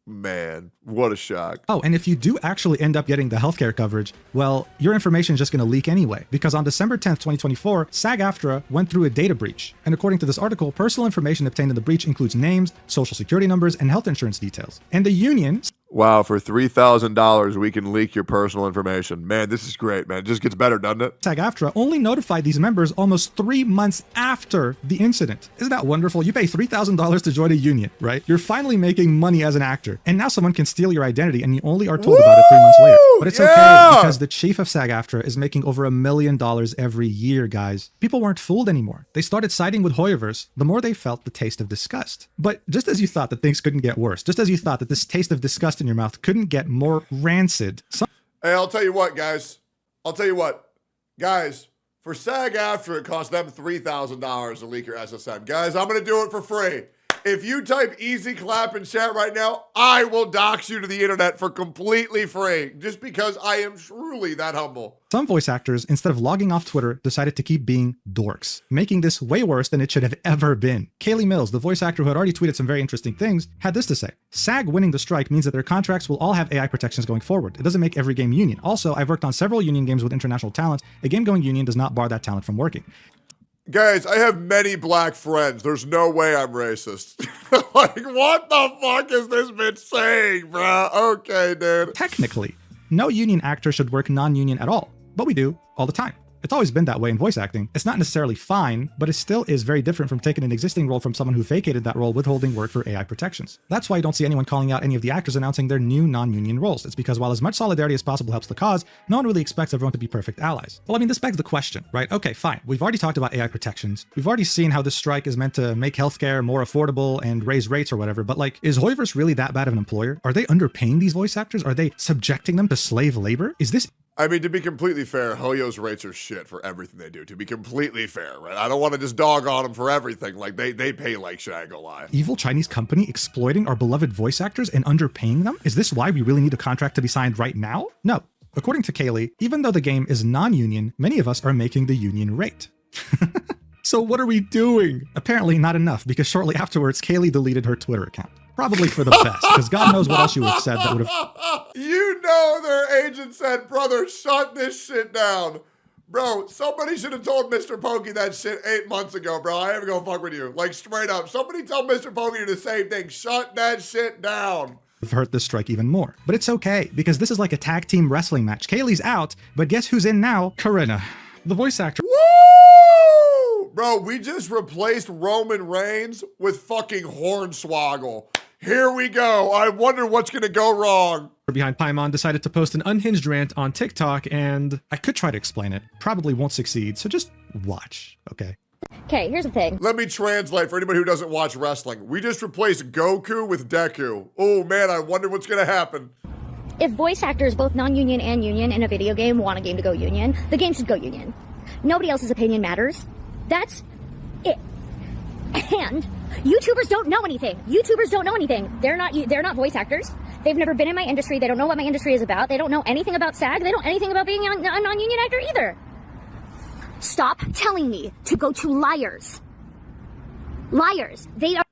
Man, what a shock. Oh, and if you do actually end up getting the healthcare coverage, well, your information is just going to leak anyway, because on December 10th, 2024, SAG-AFTRA went through a data breach. And according to this article, personal information obtained in the breach includes names, social security numbers, and health insurance details. And the union... Wow, for $3,000, we can leak your personal information. Man, this is great, man. It just gets better, doesn't it? SAG-AFTRA only notified these members almost 3 months after the incident. Isn't that wonderful? You pay $3,000 to join a union, right? You're finally making money as an actor. And now someone can steal your identity and you only are told about it 3 months later. But it's okay because the chief of SAG-AFTRA is making over $1 million every year, guys. People weren't fooled anymore. They started siding with Hoyoverse the more they felt the taste of disgust. But just as you thought that things couldn't get worse, just as you thought that this taste of disgust in your mouth couldn't get more rancid. Hey, I'll tell you what, guys. I'll tell you what. Guys, for SAG-AFTRA, it cost them $3,000 to leak your SSN. Guys, I'm going to do it for free. If you type easy clap in chat right now, I will dox you to the internet for completely free, just because I am truly that humble. Some voice actors, instead of logging off Twitter, decided to keep being dorks, making this way worse than it should have ever been. Kaylee Mills, the voice actor who had already tweeted some very interesting things, had this to say. SAG winning the strike means that their contracts will all have AI protections going forward. It doesn't make every game union. Also, I've worked on several union games with international talent. A game-going union does not bar that talent from working. Guys, I have many black friends. There's no way I'm racist. Like, what the fuck is this bitch saying, bro? Okay, dude. Technically, no union actor should work non-union at all, but we do all the time. It's always been that way in voice acting. It's not necessarily fine, but it still is very different from taking an existing role from someone who vacated that role withholding work for AI protections. That's why you don't see anyone calling out any of the actors announcing their new non-union roles. It's because while as much solidarity as possible helps the cause, no one really expects everyone to be perfect allies. Well, I mean, this begs the question, right? Okay, fine. We've already talked about AI protections. We've already seen how this strike is meant to make healthcare more affordable and raise rates or whatever, but like, is Hoyoverse really that bad of an employer? Are they underpaying these voice actors? Are they subjecting them to slave labor? Is this... I mean, to be completely fair, Hoyo's rates are shit for everything they do. To be completely fair, right? I don't want to just dog on them for everything. Like, they pay like shit, I ain't gonna lie. Evil Chinese company exploiting our beloved voice actors and underpaying them? Is this why we really need a contract to be signed right now? No. According to Kaylee, even though the game is non-union, many of us are making the union rate. So what are we doing? Apparently not enough, because shortly afterwards, Kaylee deleted her Twitter account. Probably for the best, because God knows what else you would have said that would have... You know their agent said, brother, shut this shit down. Bro, somebody should have told Mr. Pokey that shit 8 months ago, bro. I ain't gonna fuck with you. Like, straight up. Somebody tell Mr. Pokey the same thing. Shut that shit down. Hurt this strike even more. But it's okay, because this is like a tag team wrestling match. Kaylee's out, but guess who's in now? Corinna, the voice actor. Woo! Bro, we just replaced Roman Reigns with fucking Hornswoggle. Here we go. I wonder what's gonna go wrong. Behind Paimon decided to post an unhinged rant on TikTok, and I could try to explain it. Probably won't succeed, so just watch, okay? Okay, here's the thing. Let me translate for anybody who doesn't watch wrestling. We just replaced Goku with Deku. Oh man, I wonder what's gonna happen. If voice actors, both non-union and union, in a video game want a game to go union, the game should go union. Nobody else's opinion matters. That's it. And YouTubers don't know anything. YouTubers don't know anything. They're not voice actors. They've never been in my industry. They don't know what my industry is about. They don't know anything about SAG. They don't know anything about being a non-union actor either. Stop telling me to go to liars. Liars. They are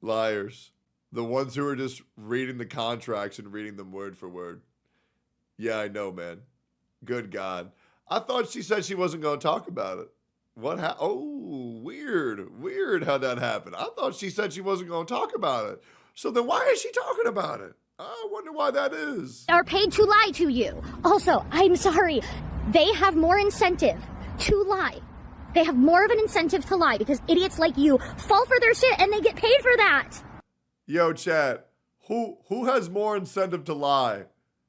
liars. The ones who are just reading the contracts and reading them word for word. Yeah, I know, man. Good God. I thought she said she wasn't going to talk about it. What oh, weird how that happened. I thought she said she wasn't going to talk about it. So then why is she talking about it? I wonder why that is. Are paid to lie to you. Also, I'm sorry. They have more incentive to lie. They have more of an incentive to lie because idiots like you fall for their shit and they get paid for that. Yo, chat, who has more incentive to lie?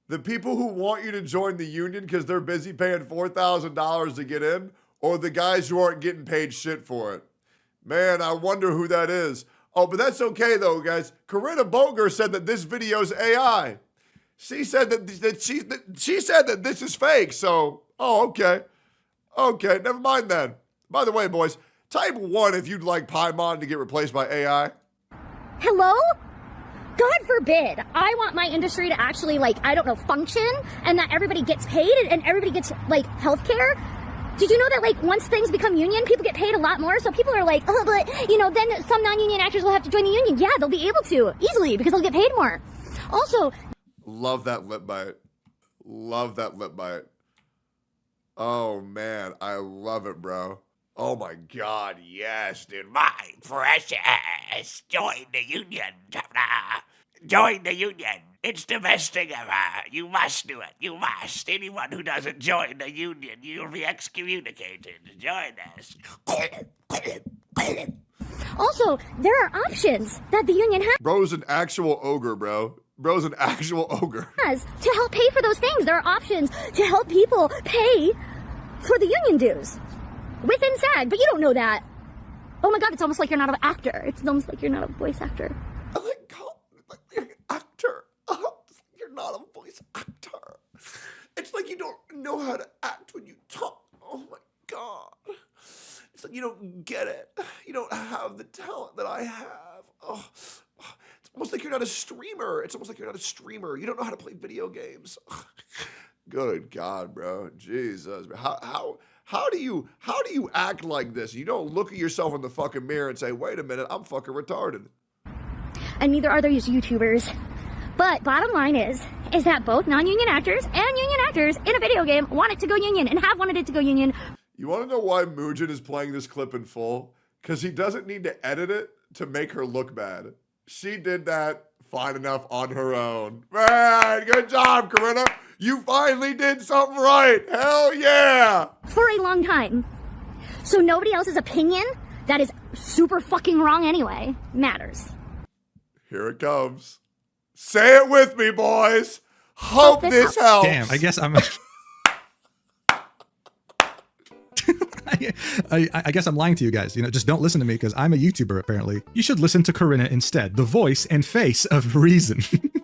The people who want you to join the union because they're busy paying $4,000 to get in, or the guys who aren't getting paid shit for it? Man, I wonder who that is. Oh, but that's okay though, guys. Corinna Boger said that this video's AI. She said she said that this is fake. So, oh, okay. Okay, never mind then. By the way, boys, Type 1 if you'd like Paimon to get replaced by AI. Hello? God forbid. I want my industry to actually, like, I don't know, function, and that everybody gets paid and everybody gets, like, healthcare. Did you know that, like, once things become union, people get paid a lot more? So people are like, oh, but, you know, then some non-union actors will have to join the union. Yeah, they'll be able to, easily, because they'll get paid more. Also... Love that lip bite. Love that lip bite. Oh, man, I love it, bro. Oh, my God, yes, dude. My precious, join the union. Join the union. It's the best thing ever. You must do it. You must. Anyone who doesn't join the union, you'll be excommunicated. Join us. Also, there are options that the union Bro's an actual ogre, bro. Bro's an actual ogre. has to help pay for those things. There are options to help people pay for the union dues within SAG, but you don't know that. Oh my God, it's almost like you're not an actor. It's almost like you're not a voice actor. I like you're an actor. You're not a voice actor. It's like you don't know how to act when you talk. Oh my God. It's like you don't get it. You don't have the talent that I have. Oh, it's almost like you're not a streamer. It's almost like you're not a streamer. You don't know how to play video games. Good God, bro. Jesus. How do you act like this? You don't look at yourself in the fucking mirror and say, wait a minute, I'm fucking retarded. And neither are those YouTubers. But bottom line is that both non-union actors and union actors in a video game want it to go union and have wanted it to go union. You want to know why Mugen is playing this clip in full? Because he doesn't need to edit it to make her look bad. She did that fine enough on her own. Man, good job, Corinna. You finally did something right. Hell yeah. For a long time. So nobody else's opinion that is super fucking wrong anyway matters. Here it comes. Say it with me, boys. Hope this helps. Damn, I guess I'm... I guess I'm lying to you guys. You know, just don't listen to me because I'm a YouTuber, apparently. You should listen to Corinna instead, the voice and face of reason.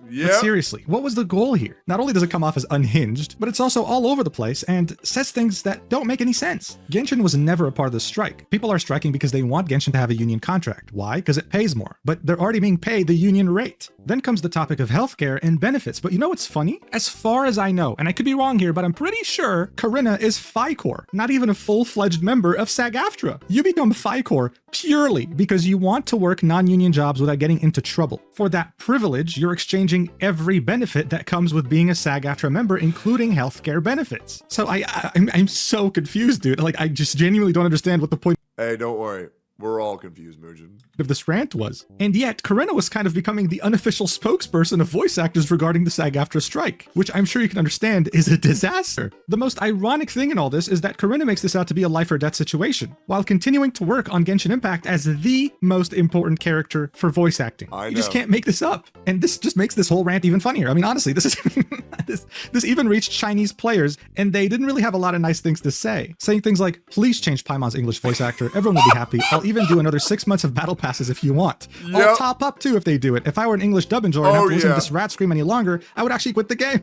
Yep. But seriously, what was the goal here? Not only does it come off as unhinged, but it's also all over the place and says things that don't make any sense. Genshin was never a part of the strike. People are striking because they want Genshin to have a union contract. Why? Because it pays more. But they're already being paid the union rate. Then comes the topic of healthcare and benefits. But you know what's funny? As far as I know, and I could be wrong here, but I'm pretty sure Corinna is FICOR, not even a full-fledged member of SAG-AFTRA. You become FICOR purely because you want to work non-union jobs without getting into trouble. For that privilege, you're exchanging every benefit that comes with being a SAG-AFTRA member, including healthcare benefits. So I'm so confused, dude. Like, I just genuinely don't understand what the point. Hey, don't worry. We're all confused, Mugen. Of this rant was. And yet, Corinna was kind of becoming the unofficial spokesperson of voice actors regarding the SAG-AFTRA strike, which I'm sure you can understand is a disaster. The most ironic thing in all this is that Corinna makes this out to be a life or death situation, while continuing to work on Genshin Impact as the most important character for voice acting. You just can't make this up. And this just makes this whole rant even funnier. I mean, honestly, this is this even reached Chinese players, and they didn't really have a lot of nice things to say. Saying things like, please change Paimon's English voice actor, everyone will be happy. I'll even do another 6 months of battle passes if you want. Yep. I'll top up too if they do it. If I were an English dub enjoyer and have to listen to this rat scream any longer, I would actually quit the game.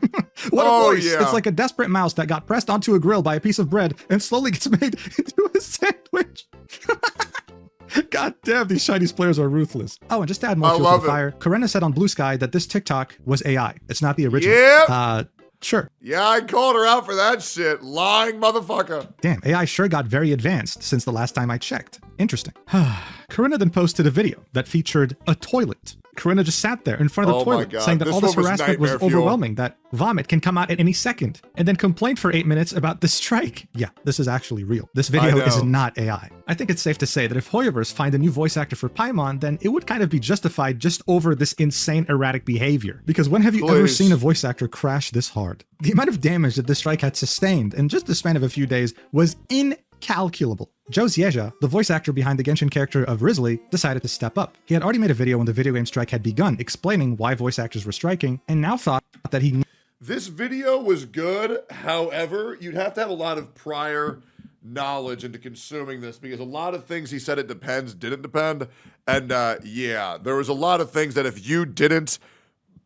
What a voice. Yeah. It's like a desperate mouse that got pressed onto a grill by a piece of bread and slowly gets made into a sandwich. God damn, these Chinese players are ruthless. Oh, and just to add more fuel to the fire, Corinna said on Blue Sky that this TikTok was AI. It's not the original. Yep. Sure. Yeah, I called her out for that shit. Lying motherfucker. Damn, AI sure got very advanced since the last time I checked. Interesting. Corinna then posted a video that featured a toilet. Corinna just sat there in front of the toilet saying that all this harassment was overwhelming, that vomit can come out at any second, and then complained for 8 minutes about the strike. Yeah, this is actually real. This video is not AI. I think it's safe to say that if Hoyoverse find a new voice actor for Paimon, then it would kind of be justified just over this insane erratic behavior. Because when have you ever seen a voice actor crash this hard? The amount of damage that this strike had sustained in just the span of a few days was incalculable. Joe Zieja, the voice actor behind the Genshin character of Risley, decided to step up. He had already made a video when the video game strike had begun explaining why voice actors were striking, and now thought that he... This video was good. However, you'd have to have a lot of prior knowledge into consuming this, because a lot of things he said it depends didn't depend. And yeah, there was a lot of things that if you didn't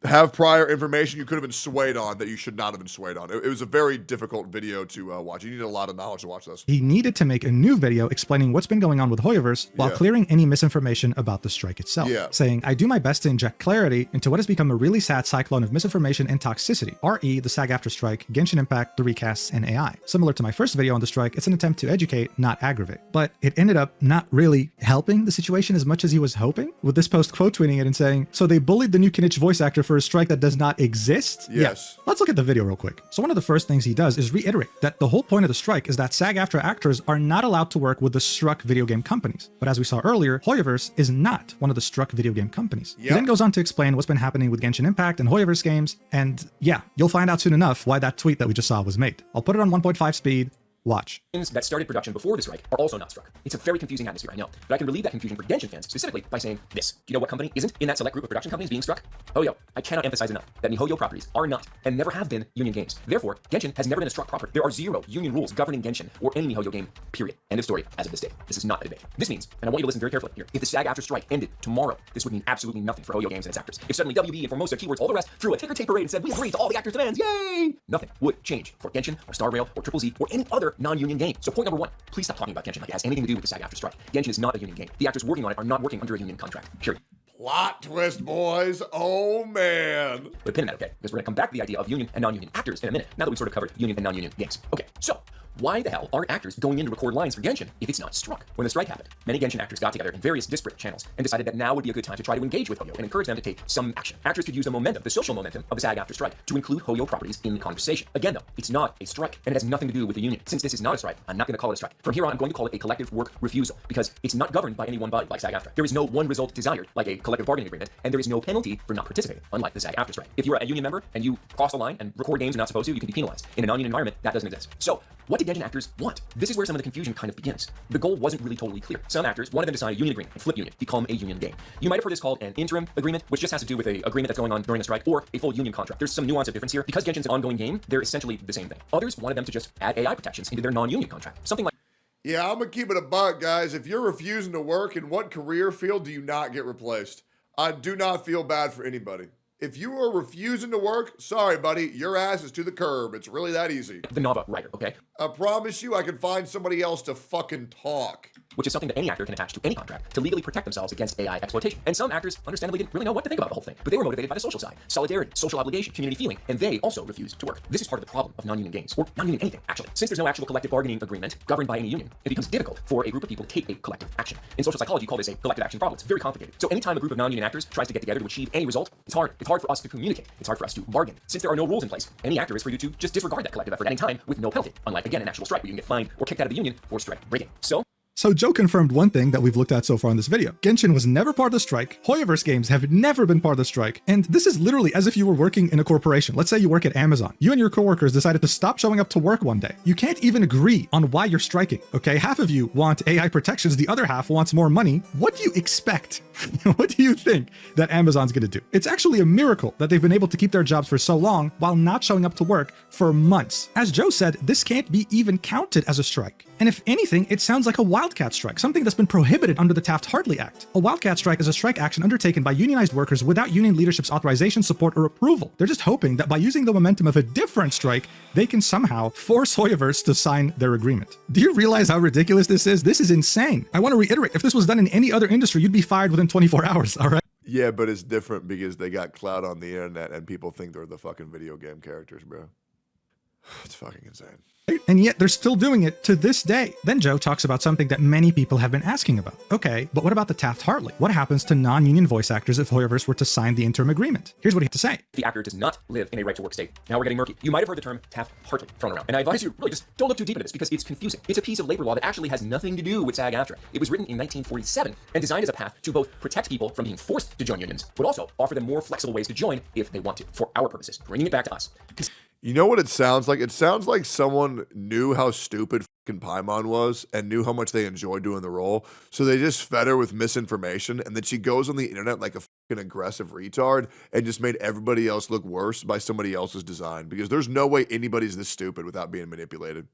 have prior information you could have been swayed on that you should not have been swayed on. It was a very difficult video to watch. You need a lot of knowledge to watch this. He needed to make a new video explaining what's been going on with Hoyoverse while clearing any misinformation about the strike itself. Saying, I do my best to inject clarity into what has become a really sad cyclone of misinformation and toxicity. RE, the SAG-AFTRA strike, Genshin Impact, the recasts, and AI. Similar to my first video on the strike, it's an attempt to educate, not aggravate. But it ended up not really helping the situation as much as he was hoping, with this post quote tweeting it and saying, so they bullied the new Kenich voice actor for a strike that does not exist? Yes. Yeah. Let's look at the video real quick. So one of the first things he does is reiterate that the whole point of the strike is that SAG-AFTRA actors are not allowed to work with the struck video game companies. But as we saw earlier, Hoyoverse is not one of the struck video game companies. He then goes on to explain what's been happening with Genshin Impact and Hoyoverse games, and yeah, you'll find out soon enough why that tweet that we just saw was made. I'll put it on 1.5 speed. Watch. That started production before the strike are also not struck. It's a very confusing atmosphere, I know, but I can relieve that confusion for Genshin fans specifically by saying this. Do you know what company isn't in that select group of production companies being struck? Hoyo. I cannot emphasize enough that miHoYo properties are not and never have been union games. Therefore, Genshin has never been a struck property. There are 0 union rules governing Genshin or any miHoYo game, period. End of story as of this day. This is not a debate. This means, and I want you to listen very carefully here, if the SAG-AFTRA strike ended tomorrow, this would mean absolutely nothing for Hoyo games and its actors. If suddenly WB and Formosa, Keywords, all the rest threw a ticker tape parade and said, we agree to all the actors' demands, yay! Nothing would change for Genshin or Star Rail or Triple Z or any other non-union game. So point number 1, please stop talking about Genshin like it has anything to do with the SAG-AFTRA strike. Genshin is not a union game. The actors working on it are not working under a union contract, period. Plot twist, boys. Oh, man. Put a pin in that, okay? Because we're going to come back to the idea of union and non-union actors in a minute, now that we've sort of covered union and non-union games. Okay, so why the hell aren't actors going in to record lines for Genshin if it's not struck? When the strike happened, many Genshin actors got together in various disparate channels and decided that now would be a good time to try to engage with Hoyo and encourage them to take some action. Actors could use the momentum, the social momentum of the SAG-AFTRA strike to include Hoyo properties in the conversation. Again though, it's not a strike and it has nothing to do with the union. Since this is not a strike, I'm not going to call it a strike. From here on, I'm going to call it a collective work refusal because it's not governed by any one body like SAG-AFTRA. There is no one result desired like a collective bargaining agreement, and there is no penalty for not participating, unlike the SAG-AFTRA strike. If you're a union member and you cross the line and record games you're not supposed to, you can be penalized. In a non-union environment, that doesn't exist. So what did Genshin actors want? This is where some of the confusion kind of begins. The goal wasn't really totally clear. Some actors wanted them to sign a union agreement and flip union, become a union game. You might have heard this called an interim agreement, which just has to do with an agreement that's going on during a strike, or a full union contract. There's some nuance of difference here. Because Genshin's an ongoing game, they're essentially the same thing. Others wanted them to just add AI protections into their non-union contract. Something like, yeah, I'm going to keep it a buck, guys. If you're refusing to work, in what career field do you not get replaced? I do not feel bad for anybody. If you are refusing to work, sorry, buddy, your ass is to the curb. It's really that easy. the Nava writer, okay? I promise you I can find somebody else to fucking talk. Which is something that any actor can attach to any contract to legally protect themselves against AI exploitation. And some actors understandably didn't really know what to think about the whole thing, but they were motivated by the social side, solidarity, social obligation, community feeling, and they also refused to work. This is part of the problem of non-union games, or non-union anything, actually. Since there's no actual collective bargaining agreement governed by any union, it becomes difficult for a group of people to take a collective action. In social psychology, you call this a collective action problem. It's very complicated. So anytime a group of non-union actors tries to get together to achieve any result, it's hard. It's hard for us to communicate. It's hard for us to bargain. Since there are no rules in place, any actor is free to just disregard that collective effort at any time with no penalty, unlike, again, an actual strike where you can get fined or kicked out of the union for strike breaking. So Joe confirmed one thing that we've looked at so far in this video. Genshin was never part of the strike, Hoyoverse games have never been part of the strike, and this is literally as if you were working in a corporation. Let's say you work at Amazon. You and your coworkers decided to stop showing up to work one day. You can't even agree on why you're striking, okay? Half of you want AI protections, the other half wants more money. What do you expect? What do you think that Amazon's gonna do? It's actually a miracle that they've been able to keep their jobs for so long while not showing up to work for months. As Joe said, this can't be even counted as a strike. And if anything, it sounds like a wildcat strike, something that's been prohibited under the Taft-Hartley Act. A wildcat strike is a strike action undertaken by unionized workers without union leadership's authorization, support, or approval. They're just hoping that by using the momentum of a different strike, they can somehow force Hoyoverse to sign their agreement. Do you realize how ridiculous this is? This is insane. I want to reiterate, if this was done in any other industry, you'd be fired within 24 hours, all right? Yeah, but it's different because they got clout on the internet and people think they're the fucking video game characters, bro. It's fucking insane. And yet they're still doing it to this day. Then Joe talks about something that many people have been asking about. Okay, but what about the Taft-Hartley? What happens to non-union voice actors if Hoyoverse were to sign the interim agreement? Here's what he had to say. The actor does not live in a right-to-work state. Now we're getting murky. You might have heard the term Taft-Hartley thrown around, and I advise you, really, just don't look too deep into this because it's confusing. It's a piece of labor law that actually has nothing to do with SAG-AFTRA. It was written in 1947 and designed as a path to both protect people from being forced to join unions, but also offer them more flexible ways to join if they want to, for our purposes, bringing it back to us. You know what it sounds like? It sounds like someone knew how stupid fucking Paimon was and knew how much they enjoyed doing the role. So they just fed her with misinformation. And then she goes on the internet like a fucking aggressive retard and just made everybody else look worse by somebody else's design. Because there's no way anybody's this stupid without being manipulated.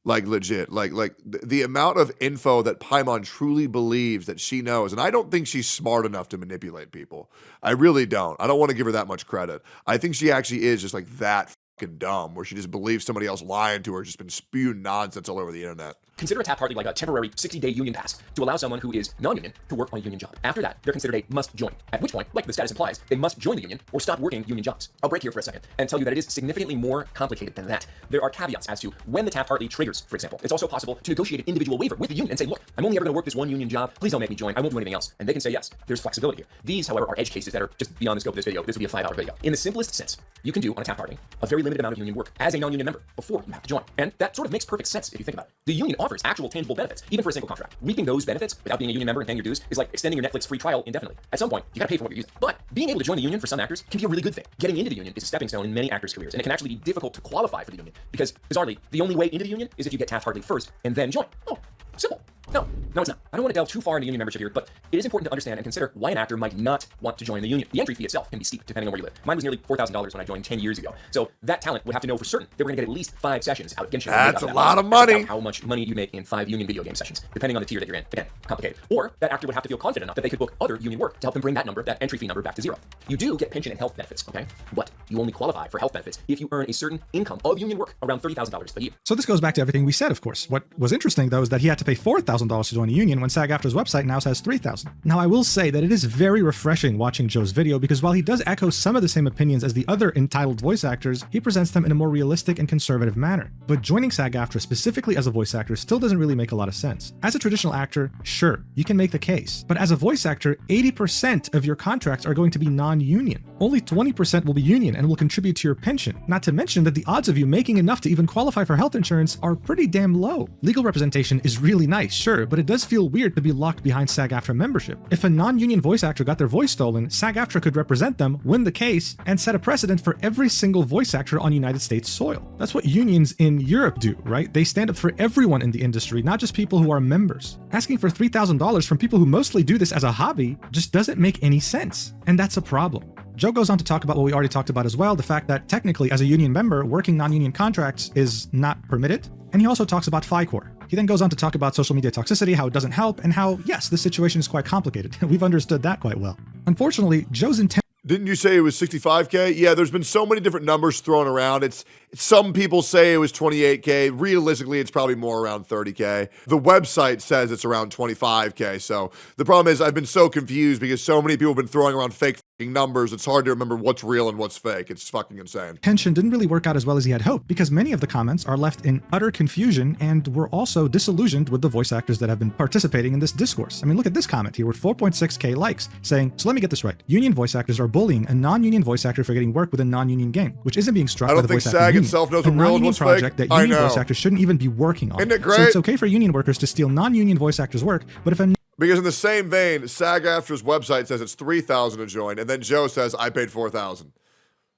Like legit, like the amount of info that Paimon truly believes that she knows, and I don't think she's smart enough to manipulate people. I really don't. I don't want to give her that much credit. I think she actually is just like that fucking dumb, where she just believes somebody else lying to her, just been spewing nonsense all over the internet. Consider a Taft-Hartley like a temporary 60-day union pass to allow someone who is non-union to work on a union job. After that, they're considered a must join, at which point, like the status implies, they must join the union or stop working union jobs. I'll break here for a second and tell you that it is significantly more complicated than that. There are caveats as to when the Taft-Hartley triggers, for example. It's also possible to negotiate an individual waiver with the union and say, look, I'm only ever going to work this one union job. Please don't make me join. I won't do anything else. And they can say yes. There's flexibility here. These, however, are edge cases that are just beyond the scope of this video. This would be a 5-hour video. In the simplest sense, you can do on a Taft-Hartley a very limited amount of union work as a non-union member before you have to join. And that sort of makes perfect sense if you think about it. The union offers actual tangible benefits, even for a single contract. Reaping those benefits without being a union member and paying your dues is like extending your Netflix free trial indefinitely. At some point, you gotta pay for what you're using. But being able to join the union for some actors can be a really good thing. Getting into the union is a stepping stone in many actors' careers, and it can actually be difficult to qualify for the union because, bizarrely, the only way into the union is if you get Taft-Hartley first and then join. Oh, simple. No, it's not. I don't want to delve too far into union membership here, but it is important to understand and consider why an actor might not want to join the union. The entry fee itself can be steep depending on where you live. Mine was nearly $4,000 when I joined 10 years ago. So that talent would have to know for certain they were going to get at least 5 sessions out of Genshin. That's a lot of money. How much money you make in 5 union video game sessions, depending on the tier that you're in. Again, complicated. Or that actor would have to feel confident enough that they could book other union work to help them bring that number, that entry fee number, back to 0. You do get pension and health benefits, okay? But you only qualify for health benefits if you earn a certain income of union work, around $30,000 a year. So this goes back to everything we said, of course. What was interesting, though, is that he had to pay $4,000 to join a union when SAG-AFTRA's website now says $3,000. Now, I will say that it is very refreshing watching Joe's video because while he does echo some of the same opinions as the other entitled voice actors, he presents them in a more realistic and conservative manner. But joining SAG-AFTRA specifically as a voice actor still doesn't really make a lot of sense. As a traditional actor, sure, you can make the case. But as a voice actor, 80% of your contracts are going to be non-union. Only 20% will be union and will contribute to your pension. Not to mention that the odds of you making enough to even qualify for health insurance are pretty damn low. Legal representation is really nice, sure, but it does feel weird to be locked behind SAG-AFTRA membership. If a non-union voice actor got their voice stolen, SAG-AFTRA could represent them, win the case, and set a precedent for every single voice actor on United States soil. That's what unions in Europe do, right? They stand up for everyone in the industry, not just people who are members. Asking for $3,000 from people who mostly do this as a hobby just doesn't make any sense, and that's a problem. Joe goes on to talk about what we already talked about as well, the fact that technically as a union member, working non-union contracts is not permitted, and he also talks about FICOR. He then goes on to talk about social media toxicity, how it doesn't help, and how, yes, this situation is quite complicated. We've understood that quite well. Unfortunately, Joe's intent. Didn't you say it was 65K? Yeah, there's been so many different numbers thrown around. It's some people say it was 28K. Realistically, it's probably more around 30K. The website says it's around 25K. So the problem is I've been so confused because so many people have been throwing around fake numbers. It's hard to remember what's real and what's fake. It's fucking insane. Tension didn't really work out as well as he had hoped because many of the comments are left in utter confusion and were also disillusioned with the voice actors that have been participating in this discourse. I mean, look at this comment here with 4.6K likes saying, so let me get this right. Union voice actors are bullying a non-union voice actor for getting work with a non-union game, which isn't being struck by the voice actor union. I don't think SAG itself knows what real and what's fake. A project that union voice actors shouldn't even be working on. Isn't it great? So it's okay for union workers to steal non-union voice actors' work, but if a because in the same vein, SAG-AFTRA's website says it's 3,000 to join, and then Joe says I paid 4,000.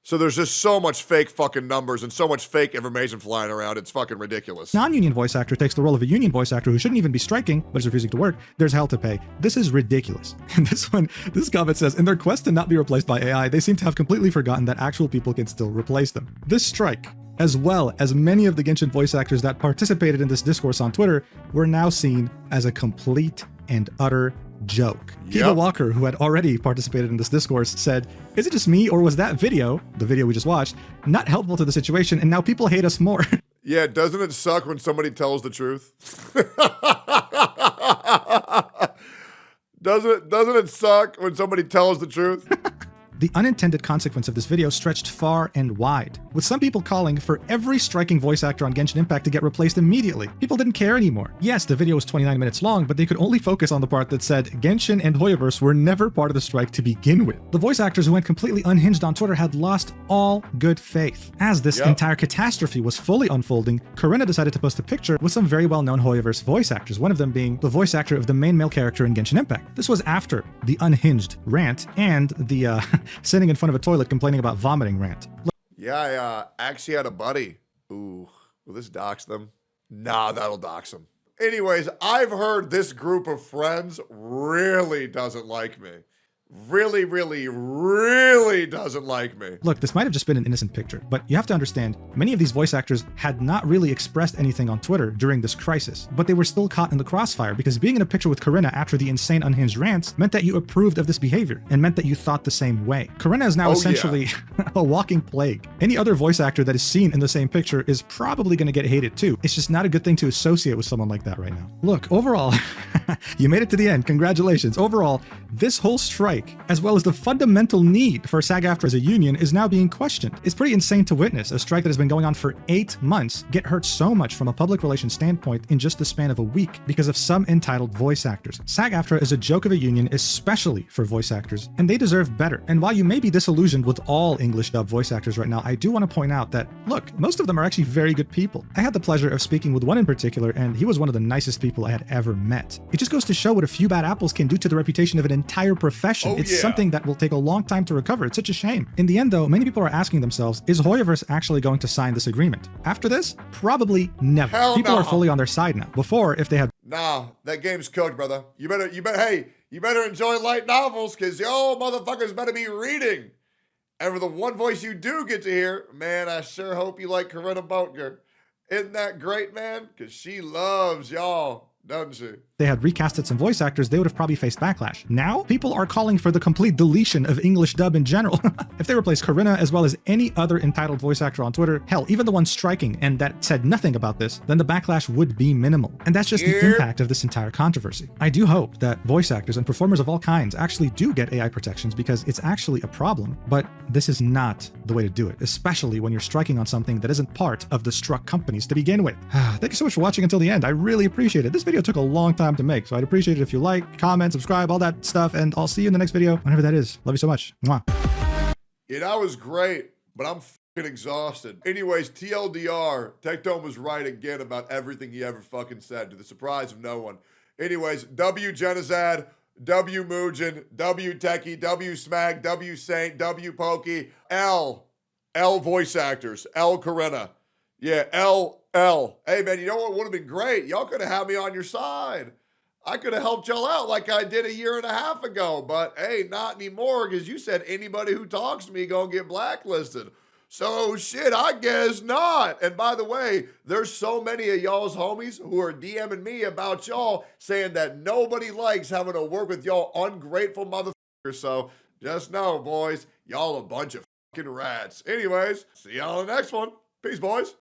So there's just so much fake fucking numbers and so much fake information flying around. It's fucking ridiculous. Non-union voice actor takes the role of a union voice actor who shouldn't even be striking, but is refusing to work. There's hell to pay. This is ridiculous. And this comment says, in their quest to not be replaced by AI, they seem to have completely forgotten that actual people can still replace them. This strike, as well as many of the Genshin voice actors that participated in this discourse on Twitter, were now seen as a complete and utter joke. Kiva Walker, who had already participated in this discourse, said, is it just me or was that video, the video we just watched, not helpful to the situation and now people hate us more? Yeah, doesn't it suck when somebody tells the truth? Doesn't it suck when somebody tells the truth? The unintended consequence of this video stretched far and wide, with some people calling for every striking voice actor on Genshin Impact to get replaced immediately. People didn't care anymore. Yes, the video was 29 minutes long, but they could only focus on the part that said Genshin and Hoyoverse were never part of the strike to begin with. The voice actors who went completely unhinged on Twitter had lost all good faith. As this entire catastrophe was fully unfolding, Corinna decided to post a picture with some very well-known Hoyoverse voice actors, one of them being the voice actor of the main male character in Genshin Impact. This was after the unhinged rant and the sitting in front of a toilet complaining about vomiting rant. Yeah, I actually had a buddy. Ooh, will this dox them? Nah, that'll dox them. Anyways, I've heard this group of friends really doesn't like me. really, really, really doesn't like me. Look, this might have just been an innocent picture, but you have to understand, many of these voice actors had not really expressed anything on Twitter during this crisis, but they were still caught in the crossfire because being in a picture with Corinna after the insane unhinged rants meant that you approved of this behavior and meant that you thought the same way. Corinna is now essentially a walking plague. Any other voice actor that is seen in the same picture is probably going to get hated too. It's just not a good thing to associate with someone like that right now. Look, overall, you made it to the end. Congratulations. Overall, this whole strike, as well as the fundamental need for SAG-AFTRA as a union, is now being questioned. It's pretty insane to witness a strike that has been going on for 8 months get hurt so much from a public relations standpoint in just the span of a week because of some entitled voice actors. SAG-AFTRA is a joke of a union, especially for voice actors, and they deserve better. And while you may be disillusioned with all English dub voice actors right now, I do want to point out that, look, most of them are actually very good people. I had the pleasure of speaking with one in particular, and he was one of the nicest people I had ever met. It just goes to show what a few bad apples can do to the reputation of an entire profession. It's something that will take a long time to recover. It's such a shame. In the end, though, many people are asking themselves, is Hoyoverse actually going to sign this agreement? After this, probably never. People are fully on their side now. Before, if they had... Nah, that game's cooked, brother. You better, hey, you better enjoy light novels, because yo motherfuckers better be reading. And for the one voice you do get to hear, man, I sure hope you like Corinna Boatger. Isn't that great, man? Because she loves y'all, doesn't she? They had recasted some voice actors, they would have probably faced backlash. Now, people are calling for the complete deletion of English dub in general. If they replaced Corinna as well as any other entitled voice actor on Twitter, hell, even the one striking and that said nothing about this, then the backlash would be minimal. And that's just the impact of this entire controversy. I do hope that voice actors and performers of all kinds actually do get AI protections because it's actually a problem, but this is not the way to do it, especially when you're striking on something that isn't part of the struck companies to begin with. Thank you so much for watching until the end. I really appreciate it. This video took a long time to make, so I'd appreciate it if you like, comment, subscribe, all that stuff, and I'll see you in the next video, whenever that is. Love you so much. Mwah. Yeah, that was great, but I'm fucking exhausted. Anyways, TLDR, Tectone was right again about everything he ever fucking said, to the surprise of no one. Anyways, W Genizad, W Mugen, W Techie, W Smag, W Saint, W Pokey, L voice actors, L Corinna. Yeah, L. Hey, man, you know what would have been great? Y'all could have had me on your side. I could have helped y'all out like I did a year and a half ago, but hey, not anymore, because you said anybody who talks to me gonna get blacklisted. So shit, I guess not. And by the way, there's so many of y'all's homies who are DMing me about y'all saying that nobody likes having to work with y'all ungrateful motherfuckers. So just know, boys, y'all a bunch of fucking rats. Anyways, see y'all in the next one. Peace, boys.